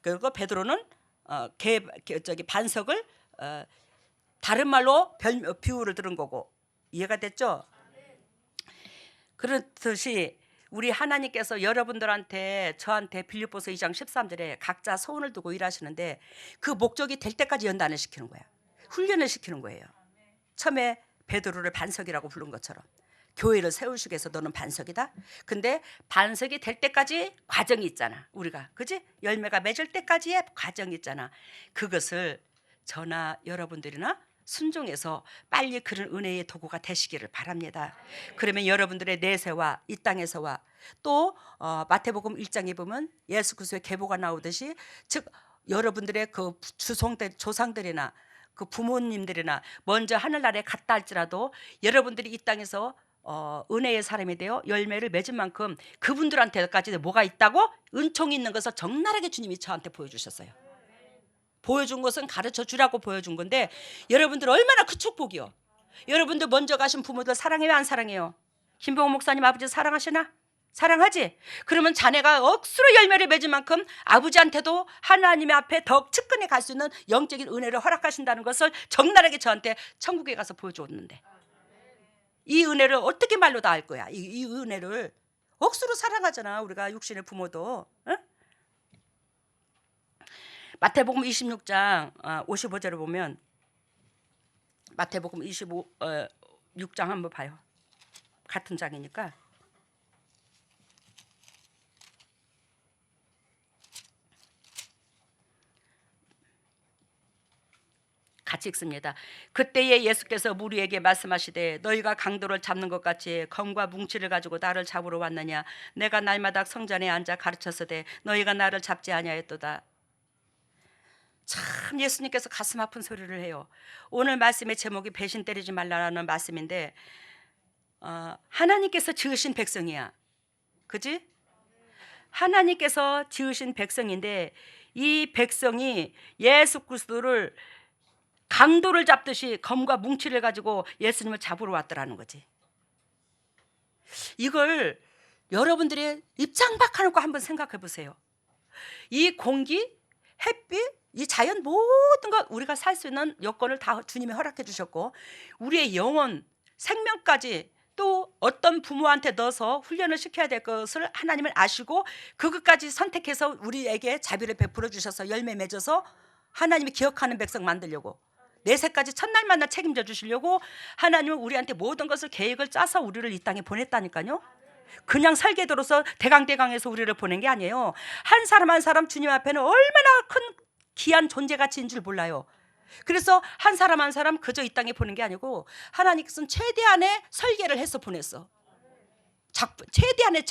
S2: 그리고 베드로는 반석을 다른 말로 비유를 들은 거고. 이해가 됐죠? 그렇듯이 우리 하나님께서 여러분들한테 저한테 빌립보서 2장 13절에 각자 소원을 두고 일하시는데 그 목적이 될 때까지 연단을 시키는 거야. 훈련을 시키는 거예요. 처음에 베드로를 반석이라고 부른 것처럼 교회를 세우시기 위해서 너는 반석이다. 근데 반석이 될 때까지 과정이 있잖아. 우리가 그지? 열매가 맺을 때까지의 과정이 있잖아. 그것을 저나 여러분들이나 순종해서 빨리 그런 은혜의 도구가 되시기를 바랍니다. 그러면 여러분들의 내세와 이 땅에서와 또 마태복음 1장에 보면 예수 그리스도의 계보가 나오듯이, 즉 여러분들의 그 조상들이나 그 부모님들이나 먼저 하늘나라에 갔다 할지라도 여러분들이 이 땅에서 은혜의 사람이 되어 열매를 맺은 만큼 그분들한테까지 뭐가 있다고? 은총이 있는 것을 적나라하게 주님이 저한테 보여주셨어요. 보여준 것은 가르쳐 주라고 보여준 건데, 여러분들 얼마나 그 축복이요. 여러분들 먼저 가신 부모들 사랑해요, 안 사랑해요? 김봉호 목사님 아버지 사랑하시나? 사랑하지? 그러면 자네가 억수로 열매를 맺은 만큼 아버지한테도 하나님의 앞에 더 측근에 갈 수 있는 영적인 은혜를 허락하신다는 것을 적나라하게 저한테 천국에 가서 보여줬는데, 이 은혜를 어떻게 말로 다 알 거야? 이 은혜를 억수로 사랑하잖아, 우리가 육신의 부모도. 응? 마태복음 26장 55절을 보면, 마태복음 26장 한번 봐요. 같은 장이니까. 같이 읽습니다. 그때에 예수께서 무리에게 말씀하시되 너희가 강도를 잡는 것 같이 검과 뭉치를 가지고 나를 잡으러 왔느냐? 내가 날마다 성전에 앉아 가르쳤으되 너희가 나를 잡지 아니하였도다. 참 예수님께서 가슴 아픈 소리를 해요. 오늘 말씀의 제목이 배신 때리지 말라는 말씀인데, 하나님께서 지으신 백성이야. 그지? 하나님께서 지으신 백성인데 이 백성이 예수 그리스도를 강도를 잡듯이 검과 뭉치를 가지고 예수님을 잡으러 왔더라는 거지. 이걸 여러분들이 입장 바꿔놓고 한번 생각해 보세요. 이 공기, 햇빛, 이 자연 모든 것, 우리가 살 수 있는 여건을 다 주님이 허락해 주셨고, 우리의 영혼, 생명까지 또 어떤 부모한테 넣어서 훈련을 시켜야 될 것을 하나님을 아시고 그것까지 선택해서 우리에게 자비를 베풀어 주셔서 열매 맺어서 하나님이 기억하는 백성 만들려고, 내세까지 첫날 만나 책임져 주시려고 하나님은 우리한테 모든 것을 계획을 짜서 우리를 이 땅에 보냈다니까요. 그냥 설계도로서 대강대강해서 우리를 보낸 게 아니에요. 한 사람 한 사람 주님 앞에는 얼마나 큰 귀한 존재가치인 줄 몰라요. 그래서 한 사람 한 사람 그저 이 땅에 보낸 게 아니고 하나님께서는 최대한의 설계를 해서 보냈어. 최대한의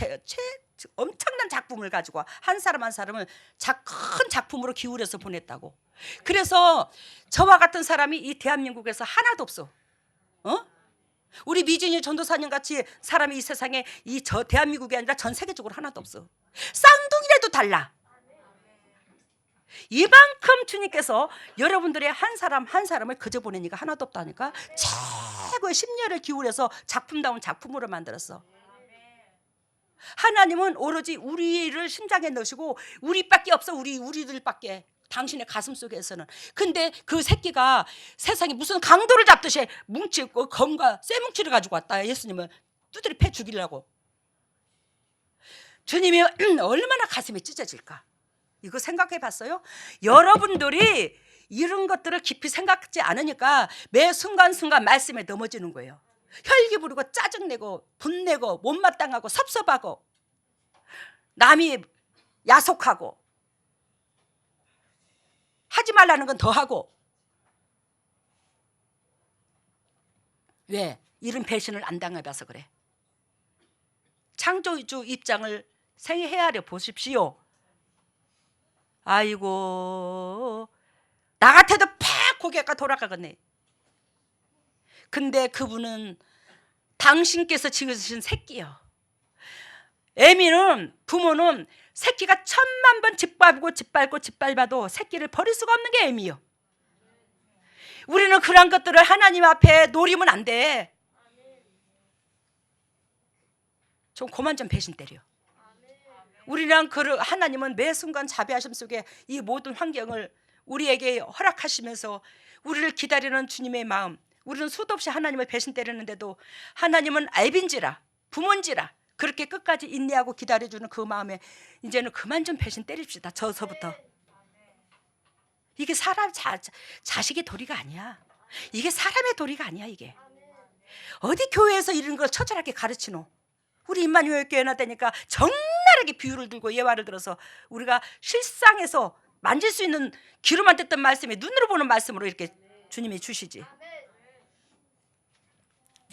S2: 엄청난 작품을 가지고 한 사람 한 사람을 큰 작품으로 기울여서 보냈다고. 그래서 저와 같은 사람이 이 대한민국에서 하나도 없어. 우리 미진이 전도사님 같이 사람이 이 세상에 저 대한민국이 아니라 전 세계적으로 하나도 없어. 쌍둥이라도 달라. 이만큼 주님께서 여러분들의 한 사람 한 사람을 그저 보내니까 하나도 없다니까. 최고의 심려를 기울여서 작품다운 작품으로 만들었어. 하나님은 오로지 우리를 심장에 넣으시고 우리밖에 없어. 우리들밖에. 당신의 가슴 속에서는. 근데 그 새끼가 세상에 무슨 강도를 잡듯이 뭉치고 검과 쇠뭉치를 가지고 왔다. 예수님은 두드려 패 죽이려고. 주님이 얼마나 가슴이 찢어질까. 이거 생각해 봤어요? 여러분들이 이런 것들을 깊이 생각하지 않으니까 매 순간순간 말씀에 넘어지는 거예요. 혈기 부리고 짜증내고 분내고 못마땅하고 섭섭하고 남이 야속하고 하지 말라는 건 더 하고. 왜? 이런 배신을 안 당해봐서 그래. 창조주 입장을 헤아려 보십시오. 아이고, 나 같아도 팍 고개가 돌아가겠네. 근데 그분은 당신께서 지으신 새끼요. 애미는, 부모는 새끼가 1000만 번 짓밟아도 새끼를 버릴 수가 없는 게 애미요. 우리는 그런 것들을 하나님 앞에 노리면 안 돼. 좀 그만 좀 배신 때려. 우리랑 하나님은 매 순간 자비하심 속에 이 모든 환경을 우리에게 허락하시면서 우리를 기다리는 주님의 마음, 우리는 수도 없이 하나님을 배신 때리는데도 하나님은 애빈지라 부모인지라 그렇게 끝까지 인내하고 기다려주는 그 마음에 이제는 그만 좀 배신 때립시다. 저서부터. 이게 사람 자식의 도리가 아니야. 이게 사람의 도리가 아니야. 이게 어디 교회에서 이런 걸 처절하게 가르치노? 우리 임마누엘 교회 나다니까 적나라하게 비유를 들고 예화를 들어서 우리가 실상에서 만질 수 있는 귀로만 듣던 말씀이 눈으로 보는 말씀으로 이렇게 주님이 주시지.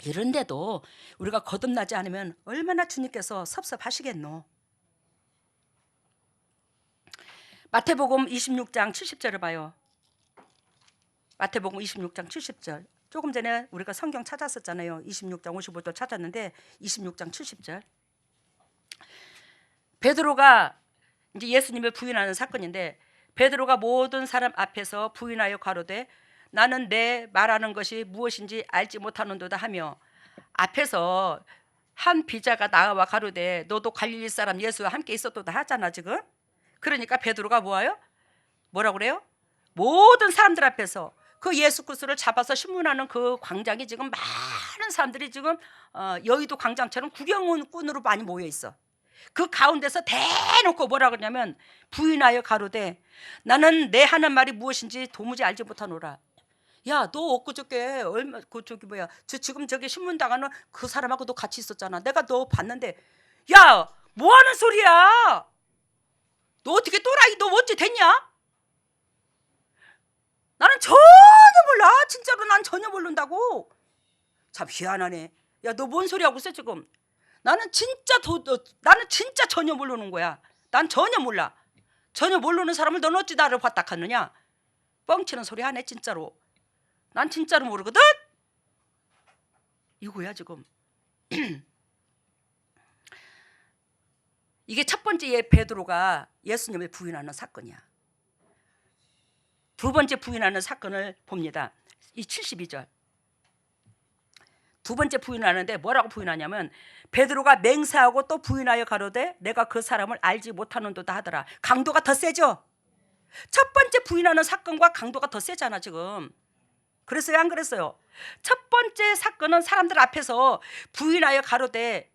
S2: 이런데도 우리가 거듭나지 않으면 얼마나 주님께서 섭섭하시겠노. 마태복음 26장 70절을 봐요. 마태복음 26장 70절. 조금 전에 우리가 성경 찾았었잖아요. 26장 55절 찾았는데 26장 70절. 베드로가 이제 예수님을 부인하는 사건인데, 베드로가 모든 사람 앞에서 부인하여 가로되 나는 내 말하는 것이 무엇인지 알지 못하는도다 하며, 앞에서 한 비자가 나와 가로되 너도 갈릴리 사람 예수와 함께 있었도다 하잖아 지금. 그러니까 베드로가 뭐예요? 뭐라고 그래요? 모든 사람들 앞에서 그 예수 그리스도를 잡아서 신문하는 그 광장이 지금 많은 사람들이 지금 여의도 광장처럼 구경꾼으로 많이 모여 있어. 그 가운데서 대놓고 뭐라 그러냐면 부인하여 가로되 나는 내 하는 말이 무엇인지 도무지 알지 못하노라. 야, 너 엊그저께 얼마 지금 저기 신문 당하는 그 사람하고 너 같이 있었잖아. 내가 너 봤는데, 야, 뭐 하는 소리야? 너 어떻게 또라이? 너 어찌 됐냐? 나는 전혀 몰라. 진짜로 난 전혀 모른다고. 참 희한하네. 야, 너 뭔 소리 하고 있어 지금? 나는 진짜 전혀 모르는 거야. 난 전혀 몰라. 전혀 모르는 사람을 넌 어찌 나를 봤다 하느냐? 뻥치는 소리 하네 진짜로. 난 진짜로 모르거든. 이거야 지금. 이게 첫 번째 베드로가 예수님을 부인하는 사건이야. 두 번째 부인하는 사건을 봅니다. 이 72절. 두 번째 부인하는데 뭐라고 부인하냐면 베드로가 맹세하고 또 부인하여 가로되 내가 그 사람을 알지 못하는도다 하더라. 강도가 더 세죠. 첫 번째 부인하는 사건과 강도가 더 세잖아 지금. 그랬어요 안 그랬어요? 첫 번째 사건은 사람들 앞에서 부인하여 가로되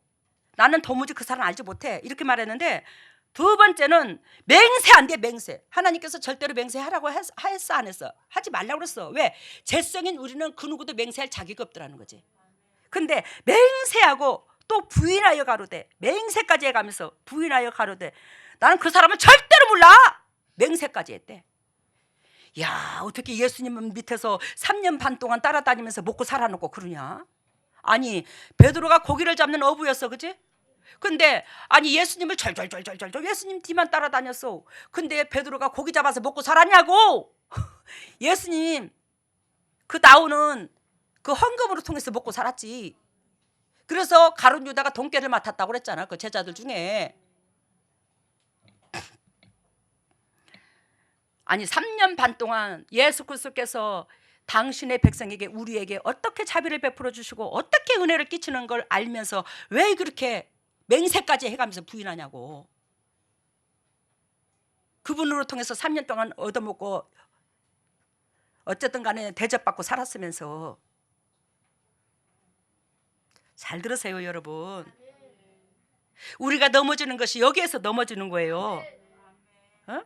S2: 나는 도무지 그 사람 알지 못해 이렇게 말했는데, 두 번째는 맹세한대. 맹세. 하나님께서 절대로 맹세하라고 했어 안 했어? 하지 말라고 그랬어. 왜? 죄성인 우리는 그 누구도 맹세할 자격이 없더라는 거지. 근데 맹세하고 또 부인하여 가로되, 맹세까지 해가면서 부인하여 가로되 나는 그 사람을 절대로 몰라. 맹세까지 했대. 야, 어떻게 예수님은 밑에서 3년 반 동안 따라다니면서 먹고 살아놓고 그러냐? 아니, 베드로가 고기를 잡는 어부였어, 그지? 근데 아니 예수님을 절절절절절 예수님 뒤만 따라다녔어. 근데 베드로가 고기 잡아서 먹고 살았냐고. 예수님 그 나오는 그 헌금으로 통해서 먹고 살았지. 그래서 가룟 유다가 돈깨를 맡았다고 그랬잖아 그 제자들 중에. 아니 3년 반 동안 예수 그리스도께서 당신의 백성에게 우리에게 어떻게 자비를 베풀어 주시고 어떻게 은혜를 끼치는 걸 알면서 왜 그렇게 맹세까지 해가면서 부인하냐고. 그분으로 통해서 3년 동안 얻어먹고 어쨌든 간에 대접받고 살았으면서. 잘 들으세요 여러분. 우리가 넘어지는 것이 여기에서 넘어지는 거예요. 어?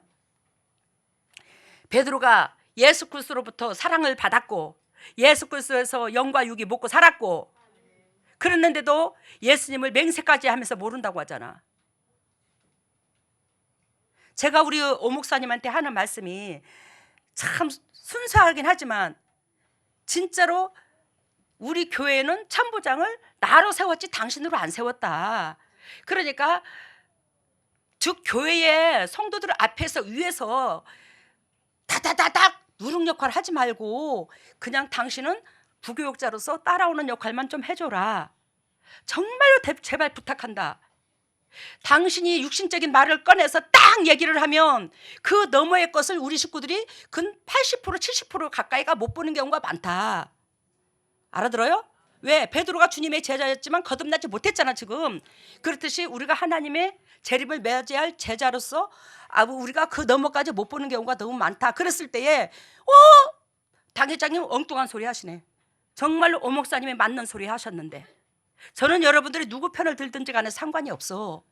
S2: 베드로가 예수 그리스도로부터 사랑을 받았고 예수 그리스도에서 영과 육이 먹고 살았고 그랬는데도 예수님을 맹세까지 하면서 모른다고 하잖아. 제가 우리 오 목사님한테 하는 말씀이 참 순수하긴 하지만 진짜로 우리 교회는 참부장을 나로 세웠지 당신으로 안 세웠다. 그러니까 즉 교회의 성도들 앞에서 위에서 다다다닥 누룽 역할 하지 말고 그냥 당신은 부교육자로서 따라오는 역할만 좀 해줘라. 정말로 제발 부탁한다. 당신이 육신적인 말을 꺼내서 딱 얘기를 하면 그 너머의 것을 우리 식구들이 근 80% 70% 가까이가 못 보는 경우가 많다. 알아들어요? 왜? 베드로가 주님의 제자였지만 거듭나지 못했잖아 지금. 그렇듯이 우리가 하나님의 재림을 맞이할 제자로서 우리가 그 너머까지 못 보는 경우가 너무 많다. 그랬을 때에 당회장님 엉뚱한 소리 하시네. 정말로 오 목사님이 맞는 소리 하셨는데 저는 여러분들이 누구 편을 들든지 간에 상관이 없어.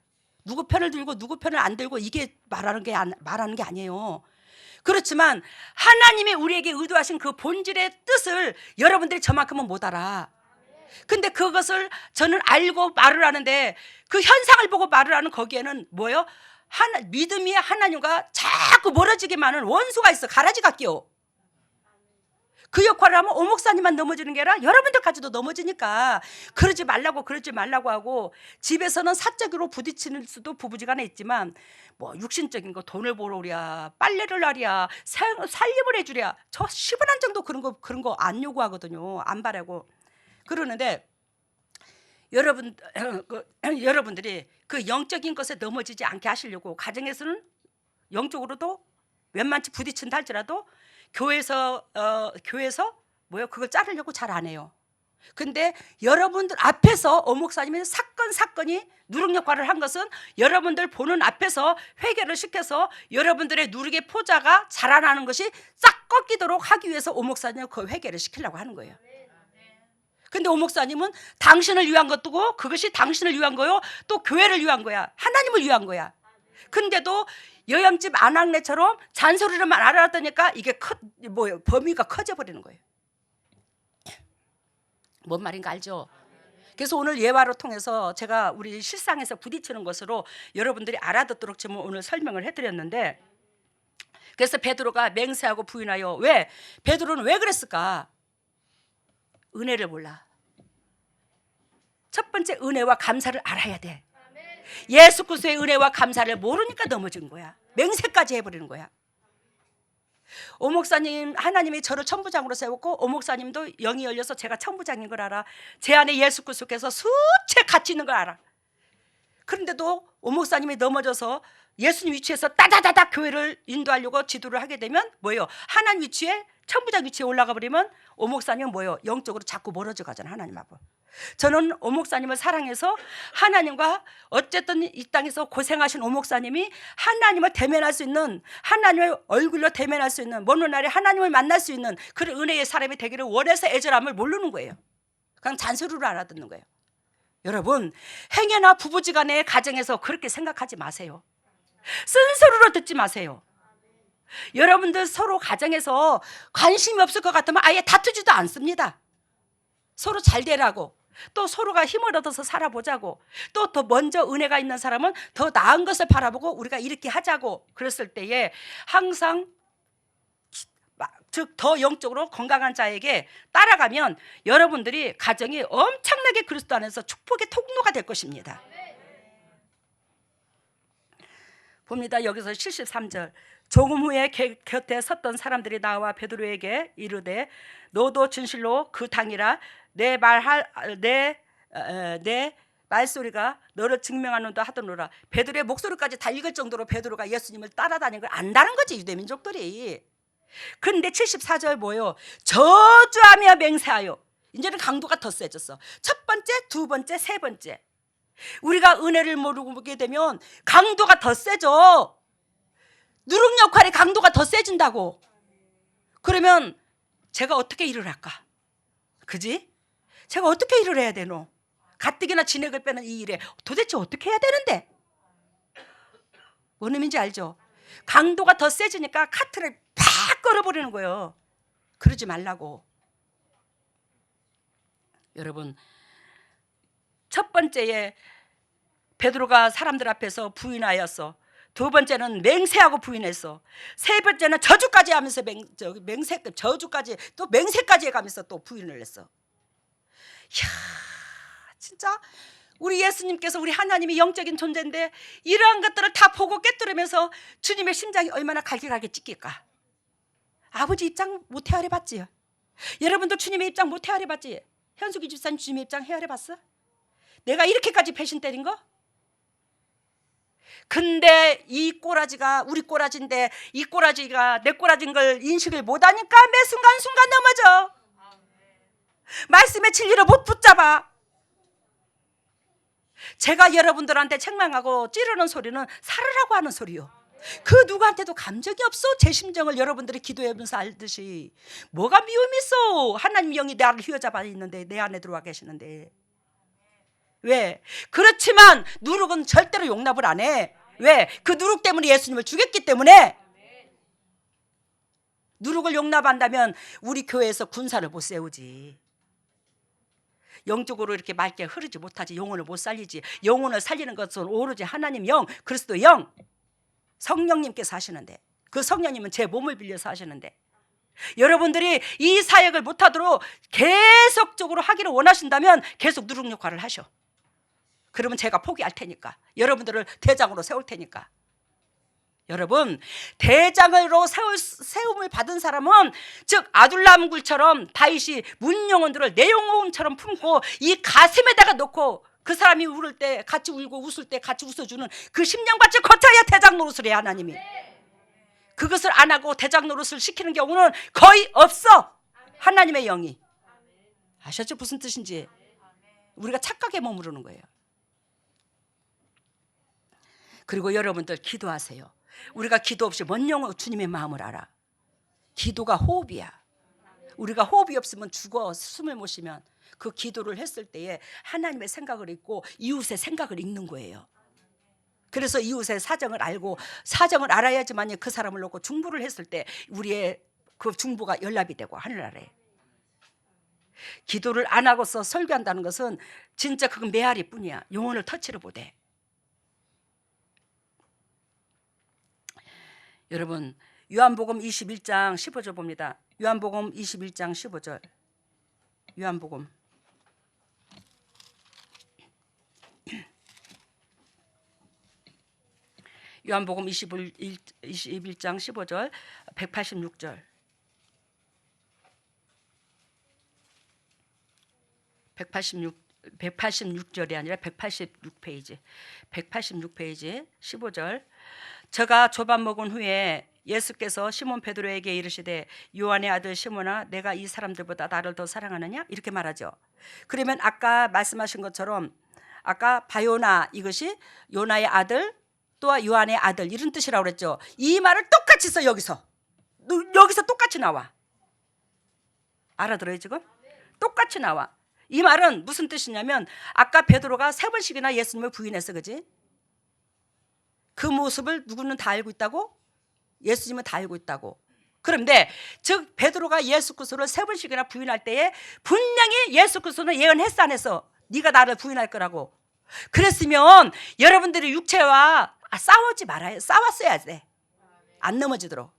S2: 누구 편을 들고 누구 편을 안 들고 이게 말하는 게 아니에요. 그렇지만 하나님이 우리에게 의도하신 그 본질의 뜻을 여러분들이 저만큼은 못 알아. 근데 그것을 저는 알고 말을 하는데 그 현상을 보고 말을 하는 거기에는 뭐예요? 믿음이 하나님과 자꾸 멀어지게만 하는 원수가 있어. 가라지가 끼어. 그 역할을 하면 오목사님만 넘어지는 게 아니라 여러분들까지도 넘어지니까 그러지 말라고 하고, 집에서는 사적으로 부딪히는 수도 부부지간에 있지만 뭐 육신적인 거 돈을 벌어오랴, 빨래를 하랴, 살림을 해주랴, 저 10원 한 정도 그런 거 안 요구하거든요. 안 바라고. 그러는데 여러분들이 그 영적인 것에 넘어지지 않게 하시려고 가정에서는 영적으로도 웬만치 부딪힌다 할지라도 교회에서 그걸 자르려고 잘 안 해요. 근데 여러분들 앞에서 오목사님의 사건이 누룩 역할을 한 것은 여러분들 보는 앞에서 회개를 시켜서 여러분들의 누룩의 포자가 자라나는 것이 싹 꺾이도록 하기 위해서 오목사님은 그 회개를 시키려고 하는 거예요. 근데 오목사님은 당신을 위한 것도고 그것이 당신을 위한 거요, 또 교회를 위한 거야, 하나님을 위한 거야. 근데도 여염집 아낙네처럼 잔소리를만 알아듣니까 이게 범위가 커져버리는 거예요. 뭔 말인가 알죠? 그래서 오늘 예화를 통해서 제가 우리 실상에서 부딪히는 것으로 여러분들이 알아듣도록 지금 오늘 설명을 해드렸는데, 그래서 베드로가 맹세하고 부인하여, 왜? 베드로는 왜 그랬을까? 은혜를 몰라. 첫 번째 은혜와 감사를 알아야 돼. 예수 그리스도의 은혜와 감사를 모르니까 넘어진 거야. 맹세까지 해버리는 거야. 오목사님, 하나님이 저를 천부장으로 세웠고 오목사님도 영이 열려서 제가 천부장인 걸 알아. 제 안에 예수 그리스도께서 수채 같이 있는 걸 알아. 그런데도 오목사님이 넘어져서 예수님 위치에서 따다다닥 교회를 인도하려고 지도를 하게 되면 뭐예요? 하나님 위치에, 천부장 위치에 올라가 버리면 오목사님은 뭐예요? 영적으로 자꾸 멀어져 가잖아, 하나님하고. 저는 오목사님을 사랑해서 하나님과 어쨌든 이 땅에서 고생하신 오목사님이 하나님을 대면할 수 있는, 하나님의 얼굴로 대면할 수 있는, 먼 날에 하나님을 만날 수 있는 그런 은혜의 사람이 되기를 원해서 애절함을 모르는 거예요. 그냥 잔소리로 알아듣는 거예요. 여러분, 행여나 부부지간의 가정에서 그렇게 생각하지 마세요. 쓴소리로 듣지 마세요. 여러분들 서로 가정에서 관심이 없을 것 같으면 아예 다투지도 않습니다. 서로 잘 되라고, 또 서로가 힘을 얻어서 살아보자고, 또 더 먼저 은혜가 있는 사람은 더 나은 것을 바라보고 우리가 이렇게 하자고 그랬을 때에 항상 즉 더 영적으로 건강한 자에게 따라가면 여러분들이 가정이 엄청나게 그리스도 안에서 축복의 통로가 될 것입니다. 봅니다. 여기서 73절. 조금 후에 곁에 섰던 사람들이 나와 베드로에게 이르되 너도 진실로 그 당이라 내 말소리가 너를 증명하는다 하더노라. 베드로의 목소리까지 다 읽을 정도로 베드로가 예수님을 따라다니는 걸 안다는 거지, 유대민족들이. 그런데 74절 뭐예요? 저주하며 맹세하여. 이제는 강도가 더 세졌어. 첫 번째, 두 번째, 세 번째. 우리가 은혜를 모르게 되면 강도가 더 세져. 누룩 역할의 강도가 더 세진다고. 그러면 제가 어떻게 일을 할까? 그지? 제가 어떻게 일을 해야 되노? 가뜩이나 진액을 빼는 이 일에 도대체 어떻게 해야 되는데? 뭔 의미인지 알죠? 강도가 더 세지니까 카트를 팍 끌어버리는 거예요. 그러지 말라고. 여러분, 첫 번째에 베드로가 사람들 앞에서 부인하였어. 두 번째는 맹세하고 부인했어. 세 번째는 저주까지 하면서 저주까지 또 맹세까지 해가면서 또 부인을 했어. 이야, 진짜 우리 예수님께서, 우리 하나님이 영적인 존재인데 이러한 것들을 다 보고 깨뜨리면서 주님의 심장이 얼마나 갈기갈기 찢길까. 아버지 입장 못 헤아려 봤지? 여러분도 주님의 입장 못 헤아려 봤지? 현숙이 집사님 주님의 입장 헤아려 봤어? 내가 이렇게까지 배신 때린 거? 근데 이 꼬라지가 우리 꼬라지인데 이 꼬라지가 내 꼬라지인 걸 인식을 못하니까 매 순간순간 넘어져. 말씀의 진리를 못 붙잡아. 제가 여러분들한테 책망하고 찌르는 소리는 살으라고 하는 소리요. 그 누구한테도 감정이 없어. 제 심정을 여러분들이 기도하면서 알듯이. 뭐가 미움이 있어. 하나님 영이 나를 휘어잡아 있는데, 내 안에 들어와 계시는데. 왜? 그렇지만 누룩은 절대로 용납을 안 해. 왜? 그 누룩 때문에 예수님을 죽였기 때문에. 누룩을 용납한다면 우리 교회에서 군사를 못 세우지. 영적으로 이렇게 맑게 흐르지 못하지. 영혼을 못 살리지. 영혼을 살리는 것은 오로지 하나님 영, 그리스도 영, 성령님께서 하시는데, 그 성령님은 제 몸을 빌려서 하시는데, 여러분들이 이 사역을 못하도록 계속적으로 하기를 원하신다면 계속 누룩 역할을 하셔. 그러면 제가 포기할 테니까, 여러분들을 대장으로 세울 테니까. 여러분, 대장으로 세움을 받은 사람은, 즉 아둘람굴처럼 다윗이 문영혼들을 내 영혼처럼 품고 이 가슴에다가 놓고 그 사람이 울을 때 같이 울고 웃을 때 같이 웃어주는 그 심령밭을 거쳐야 대장 노릇을 해. 하나님이 그것을 안 하고 대장 노릇을 시키는 경우는 거의 없어. 하나님의 영이. 아셨죠? 무슨 뜻인지. 우리가 착각에 머무르는 거예요. 그리고 여러분들 기도하세요. 우리가 기도 없이 뭔 영어 주님의 마음을 알아. 기도가 호흡이야. 우리가 호흡이 없으면 죽어. 숨을 못 쉬면 그 기도를 했을 때에 하나님의 생각을 읽고 이웃의 생각을 읽는 거예요. 그래서 이웃의 사정을 알고, 사정을 알아야지만 그 사람을 놓고 중보를 했을 때 우리의 그 중보가 연락이 되고 하늘 아래. 기도를 안 하고서 설교한다는 것은 진짜 그건 메아리 뿐이야. 영혼을 터치를 못해. 여러분, 요한복음 21장 15절 봅니다. 요한복음 21장 15절. 요한복음. 요한복음 21장 15절, 186절. 186절이 아니라 186페이지. 186페이지 15절. 저가 조밥 먹은 후에 예수께서 시몬 베드로에게 이르시되 요한의 아들 시몬아, 내가 이 사람들보다 나를 더 사랑하느냐? 이렇게 말하죠. 그러면 아까 말씀하신 것처럼, 아까 바요나, 이것이 요나의 아들 또 요한의 아들, 이런 뜻이라고 그랬죠. 이 말을 똑같이 써. 여기서 똑같이 나와. 알아들어요 지금? 똑같이 나와. 이 말은 무슨 뜻이냐면, 아까 베드로가 3번씩이나 예수님을 부인했어, 그지? 그 모습을 누구는 다 알고 있다고? 예수님은 다 알고 있다고. 그런데 즉 베드로가 예수 그리스도를 3번씩이나 부인할 때에 분명히 예수 그리스도는 예언했어, 안 했어? 네가 나를 부인할 거라고. 그랬으면 여러분들이 육체와 싸우지 말아요. 싸웠어야 돼. 안 넘어지도록.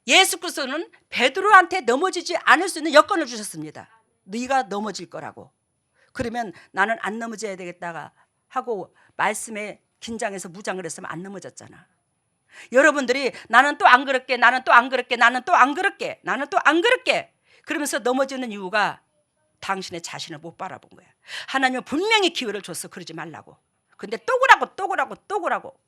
S2: 예수 그리스도는 베드로한테 넘어지지 않을 수 있는 여건을 주셨습니다. 네가 넘어질 거라고. 그러면 나는 안 넘어져야 되겠다가 하고 말씀에 긴장해서 무장을 했으면 안 넘어졌잖아. 여러분들이 나는 또 안 그럴게, 나는 또 안 그럴게, 나는 또 안 그럴게, 나는 또 안 그럴게 그러면서 넘어지는 이유가 당신의 자신을 못 바라본 거야. 하나님은 분명히 기회를 줬어. 그러지 말라고. 근데 또 그러고.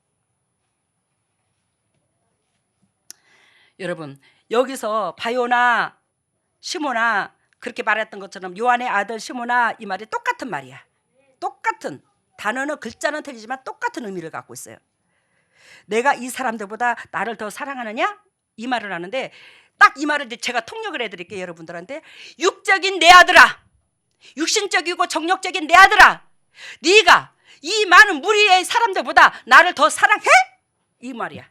S2: 여러분, 여기서 바요나 시몬아 그렇게 말했던 것처럼 요한의 아들 시몬아, 이 말이 똑같은 말이야. 똑같은 단어는, 글자는 틀리지만 똑같은 의미를 갖고 있어요. 내가 이 사람들보다 나를 더 사랑하느냐? 이 말을 하는데, 딱 이 말을 제가 통역을 해드릴게요. 여러분들한테. 육적인 내 아들아, 육신적이고 정력적인 내 아들아, 네가 이 많은 무리의 사람들보다 나를 더 사랑해? 이 말이야.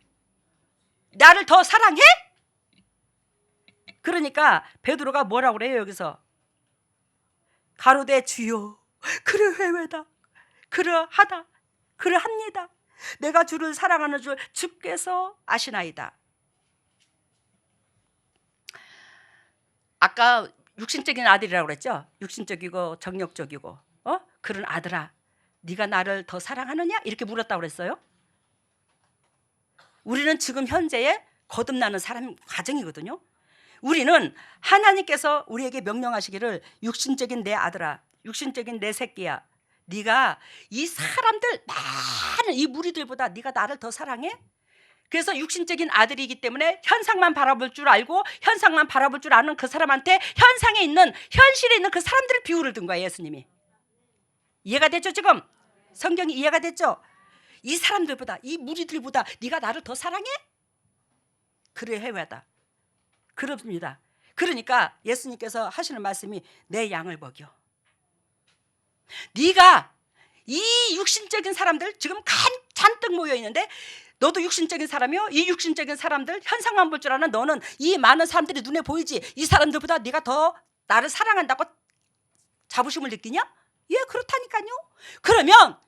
S2: 나를 더 사랑해? 그러니까 베드로가 뭐라고 그래요? 여기서 가로되 주여, 그러해외다, 그러하다, 그러합니다. 내가 주를 사랑하는 줄 주께서 아시나이다. 아까 육신적인 아들이라고 그랬죠? 육신적이고 정력적이고 그런 아들아, 네가 나를 더 사랑하느냐? 이렇게 물었다고 그랬어요. 우리는 지금 현재에 거듭나는 사람 과정이거든요. 우리는 하나님께서 우리에게 명령하시기를 육신적인 내 아들아, 육신적인 내 새끼야, 네가 이 사람들 많은 이 무리들보다 네가 나를 더 사랑해? 그래서 육신적인 아들이기 때문에 현상만 바라볼 줄 알고 현상만 바라볼 줄 아는 그 사람한테 현상에 있는, 현실에 있는 그 사람들의 비유를 든 거야, 예수님이. 이해가 됐죠? 지금 성경이 이해가 됐죠? 이 사람들보다, 이 무리들보다 네가 나를 더 사랑해? 그래 해외다. 그렇습니다. 그러니까 예수님께서 하시는 말씀이 내 양을 먹여. 네가 이 육신적인 사람들 지금 잔뜩 모여 있는데 너도 육신적인 사람이요? 이 육신적인 사람들 현상만 볼 줄 아는 너는 이 많은 사람들이 눈에 보이지 이 사람들보다 네가 더 나를 사랑한다고 자부심을 느끼냐? 예, 그렇다니까요.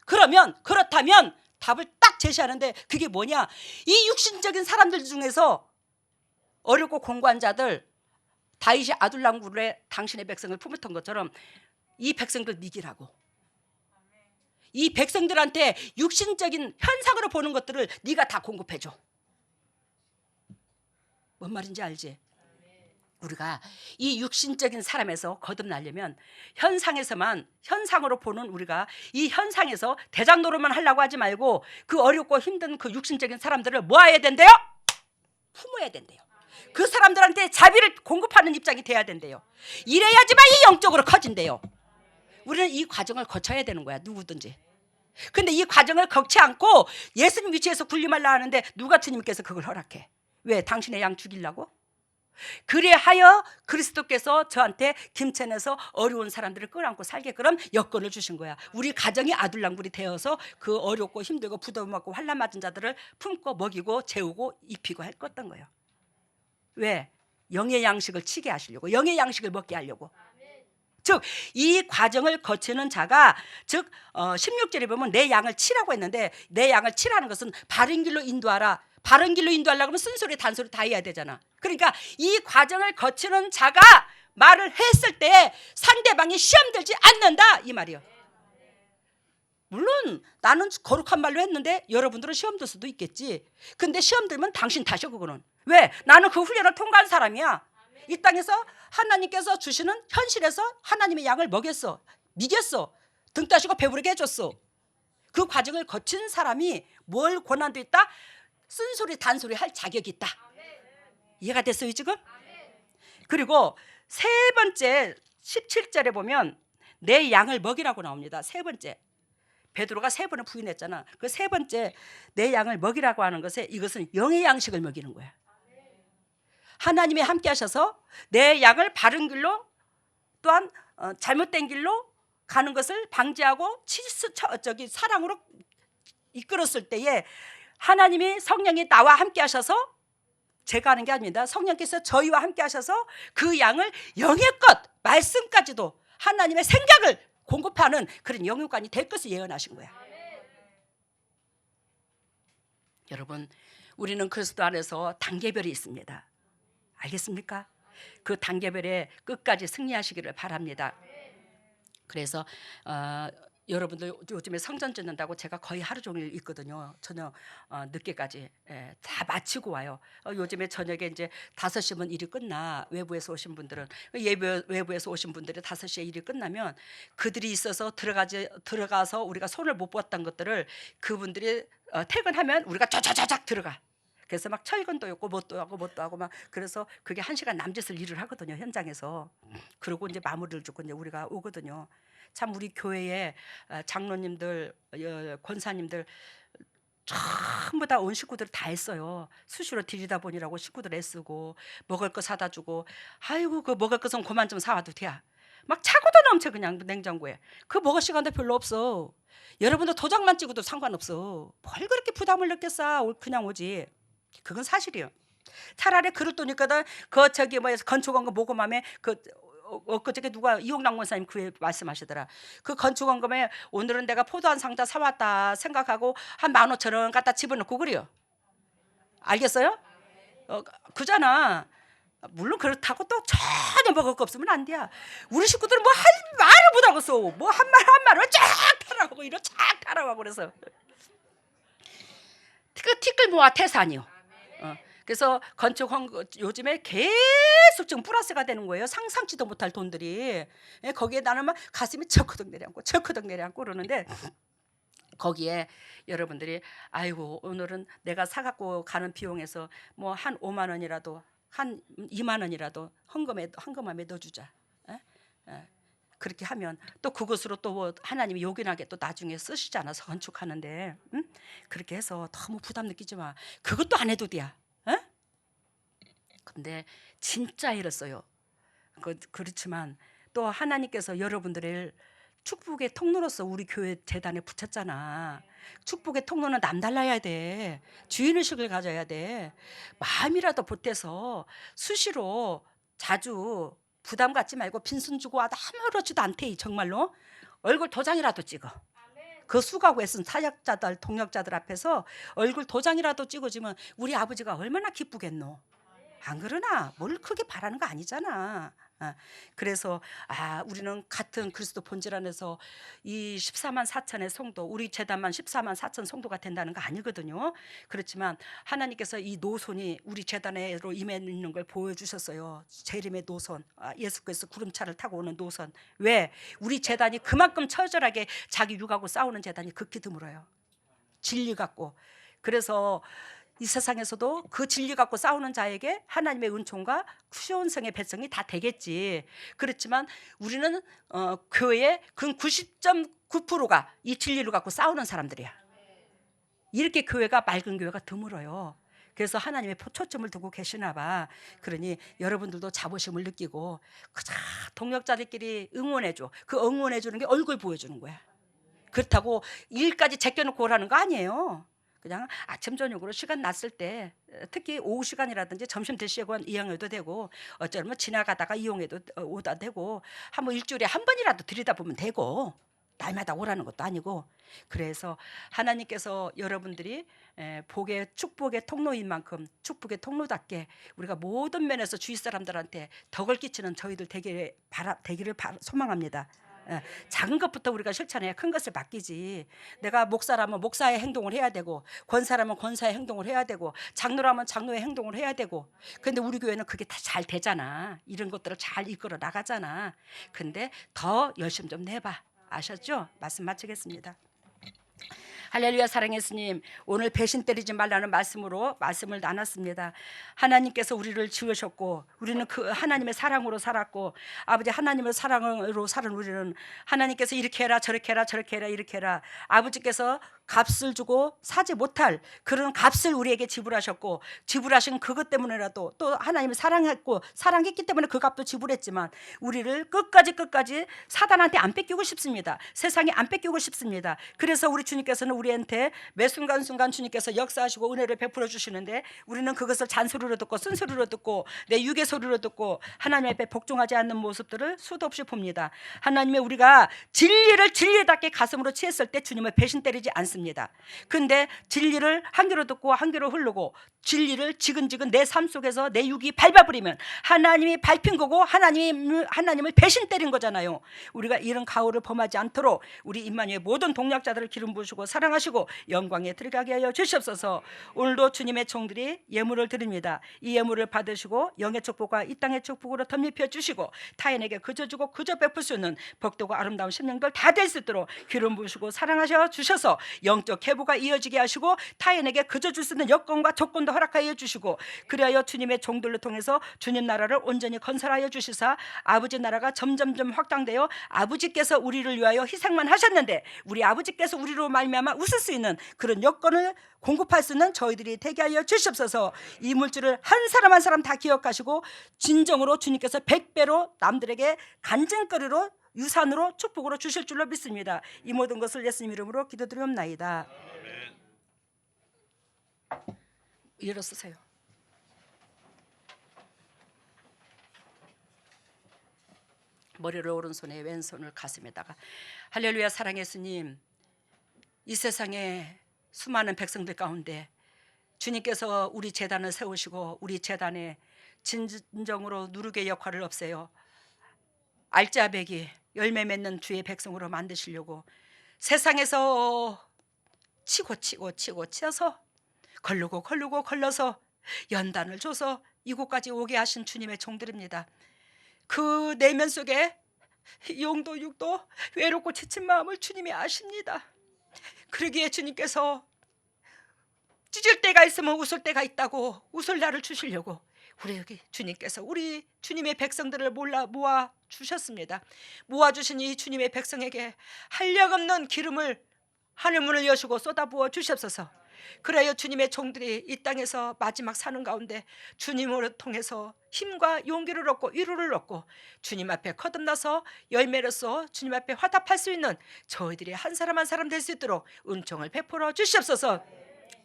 S2: 그러면 그렇다면 답을 딱 제시하는데 그게 뭐냐? 이 육신적인 사람들 중에서 어렵고 공고한 자들 다윗이 아둘람굴에 당신의 백성을 품었던 것처럼 이 백성들 미기라고. 이 백성들한테 육신적인 현상으로 보는 것들을 네가 다 공급해줘. 뭔 말인지 알지? 우리가 이 육신적인 사람에서 거듭나려면 현상으로 보는 우리가 이 현상에서 대장 노릇만 하려고 하지 말고 그 어렵고 힘든 그 육신적인 사람들을 뭐 해야 된대요? 품어야 된대요. 그 사람들한테 자비를 공급하는 입장이 돼야 된대요. 이래야지만 이 영적으로 커진대요. 우리는 이 과정을 거쳐야 되는 거야, 누구든지. 근데 이 과정을 거치 않고 예수님 위치에서 군림하려 하는데 누가 주님께서 그걸 허락해? 왜? 당신의 양 죽이려고? 그래하여 그리스도께서 저한테 김천에서 어려운 사람들을 끌어안고 살게끔 여건을 주신 거야. 우리 가정이 아둘랑굴이 되어서 그 어렵고 힘들고 부도맞고 환난 맞은 자들을 품고 먹이고 재우고 입히고 했던 거예요. 왜? 영의 양식을 치게 하시려고, 영의 양식을 먹게 하려고. 즉 이 과정을 거치는 자가, 즉 16절에 보면 내 양을 치라고 했는데, 내 양을 치라는 것은 바른 길로 인도하라. 바른 길로 인도하려고 하면 쓴소리 단소리 다 해야 되잖아. 그러니까 이 과정을 거치는 자가 말을 했을 때 상대방이 시험 들지 않는다 이 말이에요. 물론 나는 거룩한 말로 했는데 여러분들은 시험 들 수도 있겠지. 근데 시험 들면 당신 탓이야 그거는. 왜? 나는 그 훈련을 통과한 사람이야. 이 땅에서 하나님께서 주시는 현실에서 하나님의 양을 먹였어, 미겼어, 등 따시고 배부르게 해줬어. 그 과정을 거친 사람이 뭘 권한도 있다? 쓴소리 단소리 할 자격이 있다. 이해가 됐어요 지금? 그리고 세 번째 17절에 보면 내 양을 먹이라고 나옵니다. 세 번째, 베드로가 세 번을 부인했잖아. 그 세 번째 내 양을 먹이라고 하는 것에 이것은 영의 양식을 먹이는 거야. 하나님이 함께 하셔서 내 양을 바른 길로, 또한 잘못된 길로 가는 것을 방지하고 사랑으로 이끌었을 때에 하나님이 성령이 나와 함께 하셔서, 제가 하는 게 아닙니다. 성령께서 저희와 함께 하셔서 그 양을 영의 것, 말씀까지도 하나님의 생각을 공급하는 그런 영육관이 될 것을 예언하신 거야. 여러분, 우리는 그리스도 안에서 단계별이 있습니다. 알겠습니까? 그 단계별에 끝까지 승리하시기를 바랍니다. 그래서 여러분들 요즘에 성전 짓는다고 제가 거의 하루 종일 있거든요. 저녁 늦게까지 다 마치고 와요. 요즘에 저녁에 이제 5시면 일이 끝나. 외부에서 오신 분들은, 외부에서 오신 분들이 5시에 일이 끝나면 그들이 있어서 들어가서 우리가 손을 못 봤던 것들을 그분들이 퇴근하면 우리가 쫙쫙쫙 들어가. 그래서 막 철근도 있고 뭣도 하고 막, 그래서 그게 1시간 남짓을 일을 하거든요, 현장에서. 그리고 이제 마무리를 짓고 이제 우리가 오거든요. 참 우리 교회에 장로님들, 권사님들 전부 다 온 식구들 다 했어요. 수시로 들이다 보니라고 식구들 애쓰고 먹을 거 사다 주고, 아이고 그 먹을 것은 그만 좀 사와도 돼. 막 차고도 넘쳐 그냥 냉장고에. 그 먹을 시간도 별로 없어. 여러분들 도장만 찍어도 상관없어. 뭘 그렇게 부담을 느꼈어. 그냥 오지. 그건 사실이에요. 차라리 그릇 도니까는 그 저기 뭐에서 건축한 거 모금함에 그저께 누가 이용남 권사님 그 말씀하시더라. 그 건축원금에 오늘은 내가 포도 한 상자 사왔다 생각하고 한 15,000원 갖다 집어넣고 그래요. 알겠어요? 그잖아. 물론 그렇다고 또 전혀 먹을 거 없으면 안 돼. 우리 식구들은 뭐 할 말을 못 하겠어. 뭐 한 말을 쫙 타라고 이러 쫙 타라고 그래서 그 티끌 모아 태산이요. 그래서 건축 요즘에 계속 지금 플러스가 되는 거예요. 상상치도 못할 돈들이. 거기에 나는 막 가슴이 척커덕 내려앉고 그러는데, 거기에 여러분들이 아이고 오늘은 내가 사갖고 가는 비용에서 뭐 한 5만 원이라도 한 2만 원이라도 헌금함에 넣어주자. 그렇게 하면 또 그것으로 또 하나님이 요긴하게 또 나중에 쓰시잖아, 건축하는데. 응? 그렇게 해서 너무 부담 느끼지 마. 그것도 안 해도 돼야. 근데 진짜 이랬어요. 그렇지만 또 하나님께서 여러분들을 축복의 통로로서 우리 교회 재단에 붙였잖아. 축복의 통로는 남달라야 돼. 주인의식을 가져야 돼. 마음이라도 보태서 수시로 자주 부담 갖지 말고 빈손 주고 와도 아무렇지도 않대. 정말로 얼굴 도장이라도 찍어. 그 수고하고 애쓴 사역자들 동역자들 앞에서 얼굴 도장이라도 찍어주면 우리 아버지가 얼마나 기쁘겠노. 안 그러나? 뭘 크게 바라는 거 아니잖아. 그래서 우리는 같은 그리스도 본질 안에서 이 14만 4천의 성도, 우리 재단만 14만 4천 성도가 된다는 거 아니거든요. 그렇지만 하나님께서 이 노선이 우리 재단으로 임해 있는 걸 보여주셨어요. 재림의 노선, 예수께서 구름차를 타고 오는 노선. 왜? 우리 재단이 그만큼 처절하게 자기 육하고 싸우는 재단이 극히 드물어요. 진리 갖고. 그래서 이 세상에서도 그 진리 갖고 싸우는 자에게 하나님의 은총과 구원성의 배성이 다 되겠지. 그렇지만 우리는 교회의 그 90.9%가 이 진리를 갖고 싸우는 사람들이야. 이렇게 교회가 맑은 교회가 드물어요. 그래서 하나님의 초점을 두고 계시나 봐. 그러니 여러분들도 자부심을 느끼고 그저 동역자들끼리 응원해줘. 그 응원해주는 게 얼굴 보여주는 거야. 그렇다고 일까지 제껴놓고 오라는 거 아니에요. 그냥 아침 저녁으로 시간 났을 때, 특히 오후 시간이라든지 점심 드시고 이용해도 되고, 어쩌면 지나가다가 이용해도 오다 되고, 한번 일주일에 한 번이라도 들여다보면 되고, 날마다 오라는 것도 아니고. 그래서 하나님께서 여러분들이 복의 축복의 통로인 만큼 축복의 통로답게 우리가 모든 면에서 주위 사람들한테 덕을 끼치는 저희들 되기를 소망합니다. 작은 것부터 우리가 실천해야 큰 것을 맡기지. 내가 목사라면 목사의 행동을 해야 되고, 권사라면 권사의 행동을 해야 되고, 장로라면 장로의 행동을 해야 되고. 근데 우리 교회는 그게 다 잘 되잖아. 이런 것들을 잘 이끌어 나가잖아. 근데 더 열심 좀 내봐. 아셨죠? 말씀 마치겠습니다. 할렐루야. 사랑의 예수님, 오늘 배신 때리지 말라는 말씀으로 말씀을 나눴습니다. 하나님께서 우리를 지으셨고 우리는 그 하나님의 사랑으로 살았고, 아버지 하나님의 사랑으로 사는 우리는 하나님께서 이렇게 해라 저렇게 해라 저렇게 해라 이렇게 해라, 아버지께서 값을 주고 사지 못할 그런 값을 우리에게 지불하셨고, 지불하신 그것 때문에라도 또 하나님을 사랑했기 때문에 그 값도 지불했지만 우리를 끝까지 사단한테 안 뺏기고 싶습니다. 세상에 안 뺏기고 싶습니다. 그래서 우리 주님께서는 우리한테 매 순간순간 주님께서 역사하시고 은혜를 베풀어 주시는데, 우리는 그것을 잔소리로 듣고 쓴소리로 듣고 내 육의 소리로 듣고 하나님 앞에 복종하지 않는 모습들을 수도 없이 봅니다. 하나님의 우리가 진리를 진리답게 가슴으로 취했을 때 주님을 배신 때리지 않습니다. 근데 진리를 한 귀로 듣고 한 귀로 흐르고 진리를 지근지근 내 삶 속에서 내 육이 밟아버리면 하나님이 밟힌 거고 하나님을 배신 때린 거잖아요. 우리가 이런 가오를 범하지 않도록 우리 임마누엘 모든 동역자들을 기름 부으시고 사랑하시고 영광에 들어가게 하여 주시옵소서. 오늘도 주님의 종들이 예물을 드립니다. 이 예물을 받으시고 영의 축복과 이 땅의 축복으로 덧입혀 주시고 타인에게 그저 주고 그저 베풀 수 있는 복되고 아름다운 심령들 다 될 수 있도록 기름 부으시고 사랑하셔 주셔서 영적 회복가 이어지게 하시고 타인에게 그저 줄 수 있는 여건과 조건도 허락하여 주시고, 그리하여 주님의 종들을 통해서 주님 나라를 온전히 건설하여 주시사 아버지 나라가 점점점 확장되어 아버지께서 우리를 위하여 희생만 하셨는데 우리 아버지께서 우리로 말미암아 웃을 수 있는 그런 여건을 공급할 수 있는 저희들이 되게 하여 주시옵소서. 이 물질을 한 사람 한 사람 다 기억하시고 진정으로 주님께서 100배로 남들에게 간증거리로 유산으로 축복으로 주실 줄로 믿습니다. 이 모든 것을 예수님 이름으로 기도드리옵나이다. 일어서세요. 머리를 오른손에 왼손을 가슴에다가. 할렐루야. 사랑의 예수님, 이 세상에 수많은 백성들 가운데 주님께서 우리 재단을 세우시고 우리 재단에 진정으로 누르게 역할을 없애요. 알짜배기 열매 맺는 주의 백성으로 만드시려고 세상에서 치고 치어서 걸러서 연단을 줘서 이곳까지 오게 하신 주님의 종들입니다. 그 내면 속에 영도 육도 외롭고 지친 마음을 주님이 아십니다. 그러기에 주님께서 찢을 때가 있으면 웃을 때가 있다고 웃을 날을 주시려고 우리 여기 주님께서 우리 주님의 백성들을 모아 주셨습니다. 모아주신 이 주님의 백성에게 한량없는 기름을 하늘문을 여시고 쏟아부어 주시옵소서.
S1: 그래요 주님의 종들이 이 땅에서 마지막 사는 가운데 주님으로 통해서 힘과 용기를 얻고 위로를 얻고 주님 앞에 거듭나서 열매로서 주님 앞에 화답할 수 있는 저희들이 한 사람 한 사람 될 수 있도록 은총을 베풀어 주시옵소서.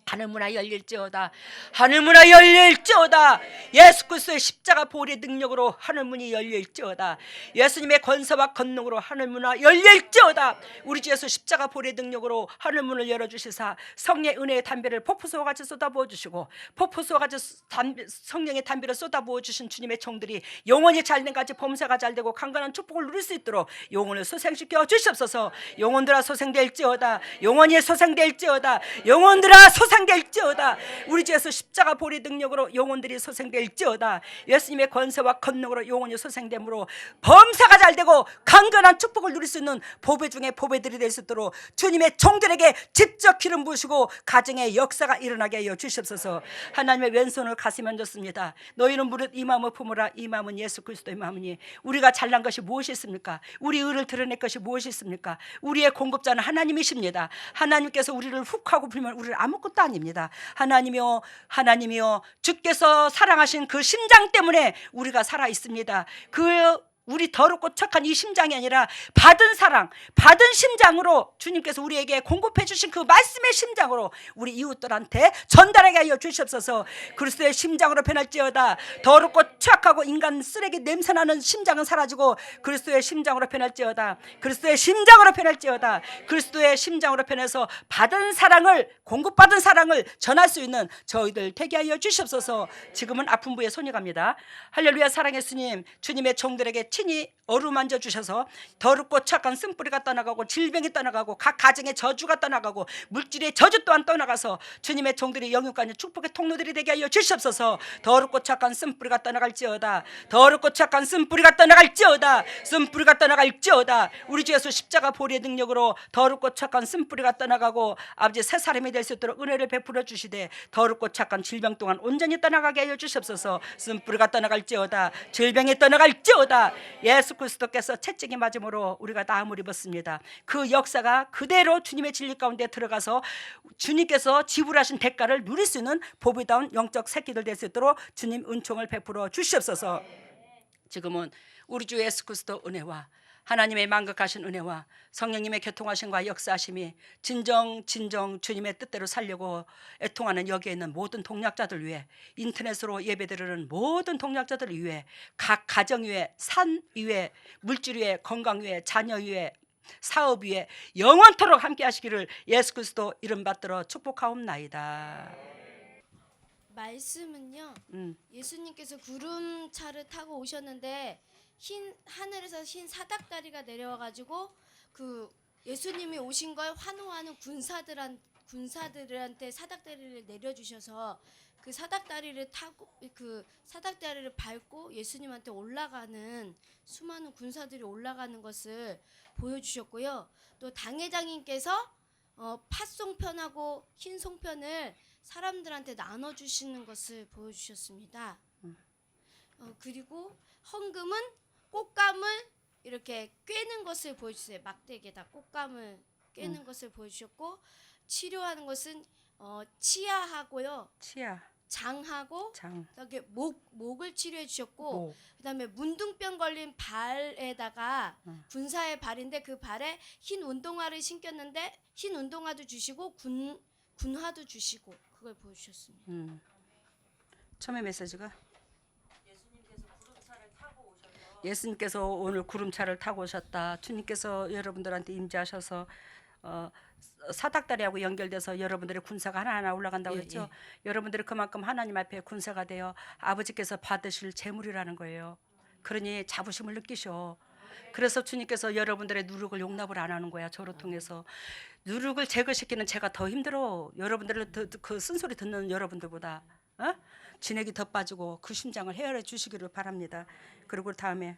S1: 하늘문화 열릴지어다. 하늘문화 열릴지어다. 예수 그리스도의 십자가 보혈의 능력으로 하늘문이 열릴지어다. 예수님의 권세와 권능으로 하늘문화 열릴지어다. 우리 주 예수 십자가 보혈의 능력으로 하늘문을 열어주시사 성령의 은혜의 담배를 폭포수와 같이 쏟아부어 주시고 폭포수와 같이 성령의 담배를 쏟아부어 주신 주님의 종들이 영원히 잘된 같이 범사가 잘되고 강건한 축복을 누릴 수 있도록 영혼을 소생시켜 주시옵소서. 영혼들아 소생될지어다. 영원히 소생될지어다. 영혼들아 소생될지어다. 우리 주 예수 십자가 보혈의 능력으로 영혼들이 소생될지어다. 예수님의 권세와 권능으로 영혼이 소생됨으로 범사가 잘되고 강건한 축복을 누릴 수 있는 보배 중에 보배들이 될 수 있도록 주님의 종들에게 직접 기름 부으시고 가정의 역사가 일어나게 하여 주시옵소서. 하나님의 왼손을 가슴에 얹었습니다. 너희는 무릇 이 마음을 품으라. 이 마음은 예수 그리스도의 마음이니 우리가 잘난 것이 무엇이 있습니까? 우리 의를 드러낼 것이 무엇이 있습니까? 우리의 공급자는 하나님이십니다. 하나님께서 우리를 훅 하고 불면 우리를 아무것도 아닙니다. 하나님이여 주께서 사랑하신 그 심장 때문에 우리가 살아 있습니다. 우리 더럽고 착한 이 심장이 아니라 받은 사랑, 받은 심장으로 주님께서 우리에게 공급해 주신 그 말씀의 심장으로 우리 이웃들한테 전달하게 하여 주시옵소서. 그리스도의 심장으로 변할지어다. 더럽고 착하고 인간 쓰레기 냄새나는 심장은 사라지고 그리스도의 심장으로 변할지어다. 그리스도의 심장으로 변할지어다. 그리스도의 심장으로 변해서 받은 사랑을, 공급받은 사랑을 전할 수 있는 저희들 되게 하여 주시옵소서. 지금은 아픈 부에 손이 갑니다. 할렐루야. 사랑의 주님, 주님의 종들에게 친히 어루만져 주셔서 더럽고 착한 쓴뿌리가 떠나가고 질병이 떠나가고 각 가정의 저주가 떠나가고 물질의 저주 또한 떠나가서 주님의 종들이 영육간의 축복의 통로들이 되게 하여 주시옵소서. 더럽고 착한 쓴뿌리가 떠나갈지어다. 더럽고 착한 쓴뿌리가 떠나갈지어다. 쓴뿌리가 떠나갈지어다. 우리 주 예수 십자가 보혈의 능력으로 더럽고 착한 쓴뿌리가 떠나가고 아버지 새 사람이 될 수 있도록 은혜를 베풀어 주시되 더럽고 착한 질병 또한 온전히 떠나가게 하여 주시옵소서. 쓴뿌리가 떠나갈지어다. 질병이 떠나갈지어다. 예수 그리스도께서 채찍이 맞음으로 우리가 나음을 입었습니다. 그 역사가 그대로 주님의 진리 가운데 들어가서 주님께서 지불하신 대가를 누릴 수 있는 보배다운 영적 새끼들 될 수 있도록 주님 은총을 베풀어 주시옵소서. 지금은 우리 주 예수 그리스도 은혜와 하나님의 만극하신 은혜와 성령님의 교통하심과 역사하심이 진정 주님의 뜻대로 살려고 애통하는 여기에 있는 모든 동역자들 위해, 인터넷으로 예배드리는 모든 동역자들 위해, 각 가정 위에, 산 위에, 물질 위에, 건강 위에, 자녀 위에, 사업 위에 영원토록 함께 하시기를 예수 그리스도 이름 받들어 축복하옵나이다.
S3: 말씀은요. 예수님께서 구름차를 타고 오셨는데 하늘에서 흰 사닥다리가 내려와가지고 그 예수님이 오신 걸 환호하는 군사들한테 사닥다리를 내려주셔서 그 사닥다리를 타고 그 사닥다리를 밟고 예수님한테 올라가는 수많은 군사들이 올라가는 것을 보여주셨고요. 또 당회장님께서 팥송편하고 흰 송편을 사람들한테 나눠주시는 것을 보여주셨습니다. 그리고 헌금은 꽃감을 이렇게 꿰는 것을 보여주세요. 막대기에다 꽃감을 꿰는 것을 보여주셨고, 치료하는 것은 치아하고요, 장하고 그다음에 목을 치료해 주셨고, 그다음에 문둥병 걸린 발에다가 군사의 발인데 그 발에 흰 운동화를 신겼는데 흰 운동화도 주시고 군화도 주시고 그걸 보여주셨습니다.
S2: 처음에 메시지가 예수님께서 오늘 구름차를 타고 오셨다. 주님께서 여러분들한테 임재하셔서 사닥다리하고 연결돼서 여러분들의 군사가 하나하나 올라간다고 그랬죠. 여러분들이 그만큼 하나님 앞에 군사가 되어 아버지께서 받으실 재물이라는 거예요. 그러니 자부심을 느끼셔. 그래서 주님께서 여러분들의 누룩을 용납을 안 하는 거야. 저를 통해서 누룩을 제거시키는 제가 더 힘들어. 여러분들을 그 쓴소리 듣는 여러분들보다 진액이 더 빠지고 그 심장을 헤아려 주시기를 바랍니다. 그리고 다음에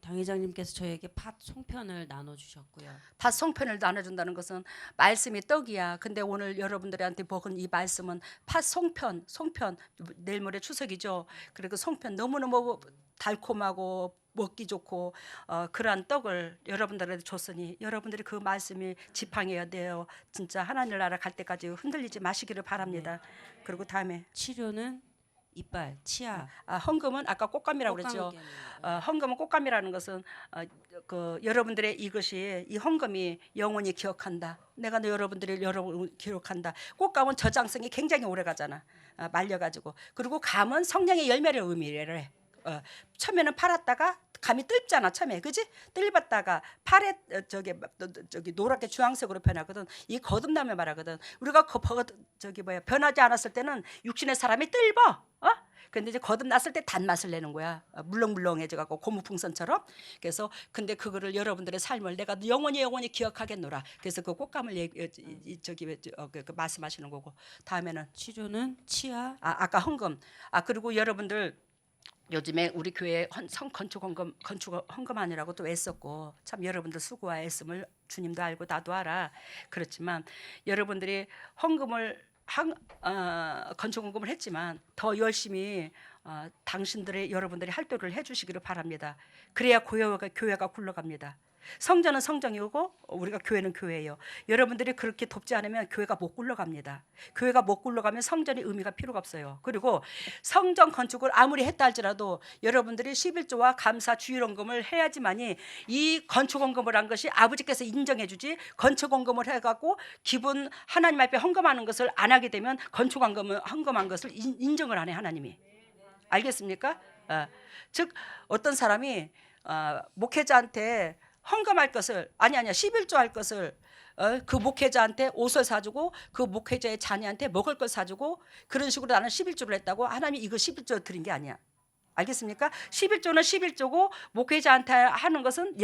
S4: 당회장님께서 저에게 팥 송편을 나눠주셨고요.
S2: 팥 송편을 나눠준다는 것은 말씀이 떡이야. 근데 오늘 여러분들한테 먹은 이 말씀은 팥 송편 내일 모레 추석이죠. 그리고 송편 너무너무 달콤하고 먹기 좋고 그러한 떡을 여러분들에게 줬으니 여러분들이 그 말씀이 지팡이가 되어 진짜 하나님 나라 갈 때까지 흔들리지 마시기를 바랍니다. 그리고 다음에
S4: 치료는 이빨, 치아,
S2: 헌금은 아까 꽃감이라고 그랬죠.
S4: 꽃감을
S2: 헌금은 꽃감이라는 것은 그 여러분들의 이것이 이 헌금이 영원히 기억한다. 내가 여러분들을 기록한다. 꽃감은 저장성이 굉장히 오래 가잖아. 말려가지고. 그리고 감은 성령의 열매를 의미를 해. 처음에는 팔았다가 감이 뜰잖아. 처음에 그지? 뜰봤다가 팔에 저기 노랗게 주황색으로 변하거든. 이 거듭남을 말하거든. 우리가 변하지 않았을 때는 육신의 사람이 뜰버. 근데 이제 거듭났을 때 단맛을 내는 거야. 물렁물렁해져 갖고 고무풍선처럼. 그래서 근데 그거를 여러분들의 삶을 내가 영원히 기억하겠노라. 그래서 그 꽃감을 말씀하시는 거고. 다음에는
S4: 치료는 치아,
S2: 아까 헌금. 그리고 여러분들 요즘에 우리 교회 건축 헌금하느라고 또 애썼고 참 여러분들 수고와 애씀을 주님도 알고 나도 알아. 그렇지만 여러분들이 헌금을 건축 헌금을 했지만 더 열심히 당신들의 여러분들이 활동을 해주시기를 바랍니다. 그래야 교회가 굴러갑니다. 성전은 성전이고 우리가 교회는 교회예요. 여러분들이 그렇게 돕지 않으면 교회가 못 굴러갑니다. 교회가 못 굴러가면 성전이 의미가 필요가 없어요. 그리고 성전 건축을 아무리 했다 할지라도 여러분들이 11조와 감사 주일헌금을 해야지만이 이 건축헌금을 한 것이 아버지께서 인정해 주지, 건축헌금을 해갖고 기분 하나님 앞에 헌금하는 것을 안 하게 되면 헌금한 것을 인정을 안 해 하나님이. 알겠습니까? 즉 어떤 사람이 목회자한테 헌금할 것을 아니야 11조 할 것을 그 목회자한테 옷을 사주고 그 목회자의 자녀한테 먹을 걸 사주고 그런 식으로 나는 11조를 했다고 하나님이 이거 11조 드린 게 아니야. 알겠습니까? 11조는 11조고 목회자한테 하는 것은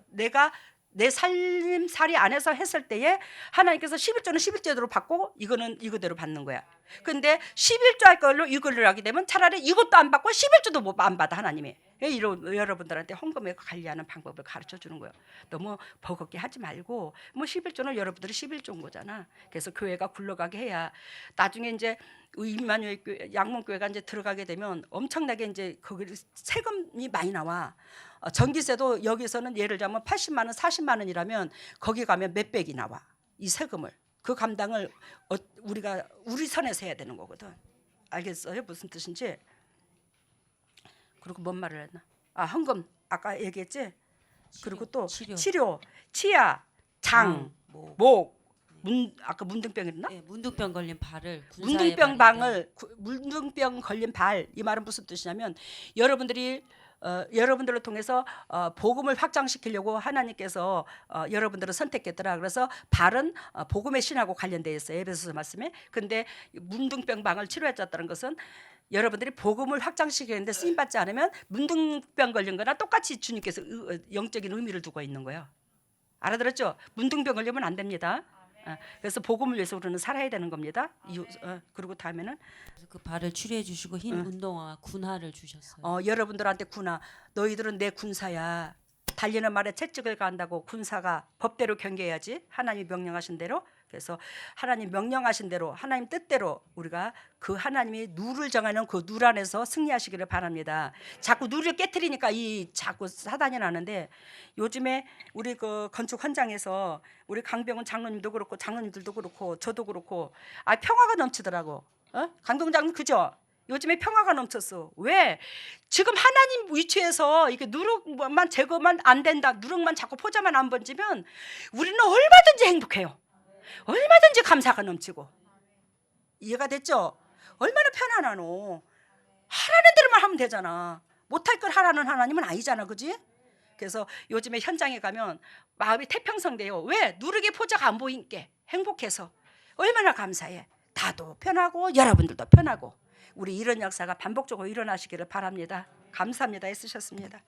S2: 내가 내 살림살이 안에서 했을 때에 하나님께서 11조는 11조대로 받고 이거는 이거대로 받는 거야. 근데 11조 할 걸로 이걸로 하게 되면 차라리 이것도 안 받고 11조도 안 받아 하나님이. 여러분들한테 헌금에 관리하는 방법을 가르쳐 주는 거예요. 너무 버겁게 하지 말고 11조는 여러분들이 11조인 거잖아. 그래서 교회가 굴러가게 해야 나중에 이제 임마누엘 교회, 양문교회가 이제 들어가게 되면 엄청나게 이제 거기 세금이 많이 나와. 전기세도 여기서는 예를 들면 80만 원, 40만 원이라면 거기 가면 몇백이 나와. 이 세금을 그 감당을 우리 선에서 해야 되는 거거든. 알겠어요? 무슨 뜻인지? 그리고 뭔 말을 했나? 헌금 아까 얘기했지. 그리고 또 치료, 치아, 장, 목, 아까 문둥병이랬나?
S4: 네, 문둥병 걸린 발을
S2: 문둥병 걸린 발. 이 말은 무슨 뜻이냐면 여러분들을 통해서 복음을 확장시키려고 하나님께서 여러분들을 선택했더라. 그래서 발은 복음의 신하고 관련되어 있어요. 에베소서 말씀에. 근데 문둥병 방을 치료해줬다는 것은 여러분들이 복음을 확장시키는데 쓰임받지 않으면 문둥병 걸린 거나 똑같이 주님께서 영적인 의미를 두고 있는 거예요. 알아들었죠? 문둥병 걸리면 안 됩니다. 그래서 복음을 위해서 우리는 살아야 되는 겁니다. 그리고 다음에는
S4: 그 발을 치료해 주시고 흰 운동화와 군화를 주셨어요.
S2: 여러분들한테 군화, 너희들은 내 군사야. 달리는 말에 채찍을 가한다고 군사가 법대로 경계해야지. 하나님이 명령하신 대로. 그래서 하나님 명령하신 대로 하나님 뜻대로 우리가 그 하나님이 누를 정하는 그 누 안에서 승리하시기를 바랍니다. 자꾸 누를 깨트리니까 자꾸 사단이 나는데 요즘에 우리 그 건축 현장에서 우리 강병훈 장로님도 그렇고 장로님들도 그렇고 저도 그렇고 평화가 넘치더라고. 강병훈 장로님 그죠? 요즘에 평화가 넘쳤어. 왜? 지금 하나님 위치에서 이게 누룩만 제거만 안 된다. 누룩만 자꾸 포자만 안 번지면 우리는 얼마든지 행복해요. 얼마든지 감사가 넘치고. 이해가 됐죠? 얼마나 편안하노. 하라는 대로만 하면 되잖아. 못할 걸 하라는 하나님은 아니잖아. 그지? 그래서 요즘에 현장에 가면 마음이 태평성돼요. 왜? 누룩의 포자가 안 보이니까 행복해서. 얼마나 감사해. 나도 편하고 여러분들도 편하고. 우리 이런 역사가 반복적으로 일어나시기를 바랍니다. 감사합니다. 애쓰셨습니다.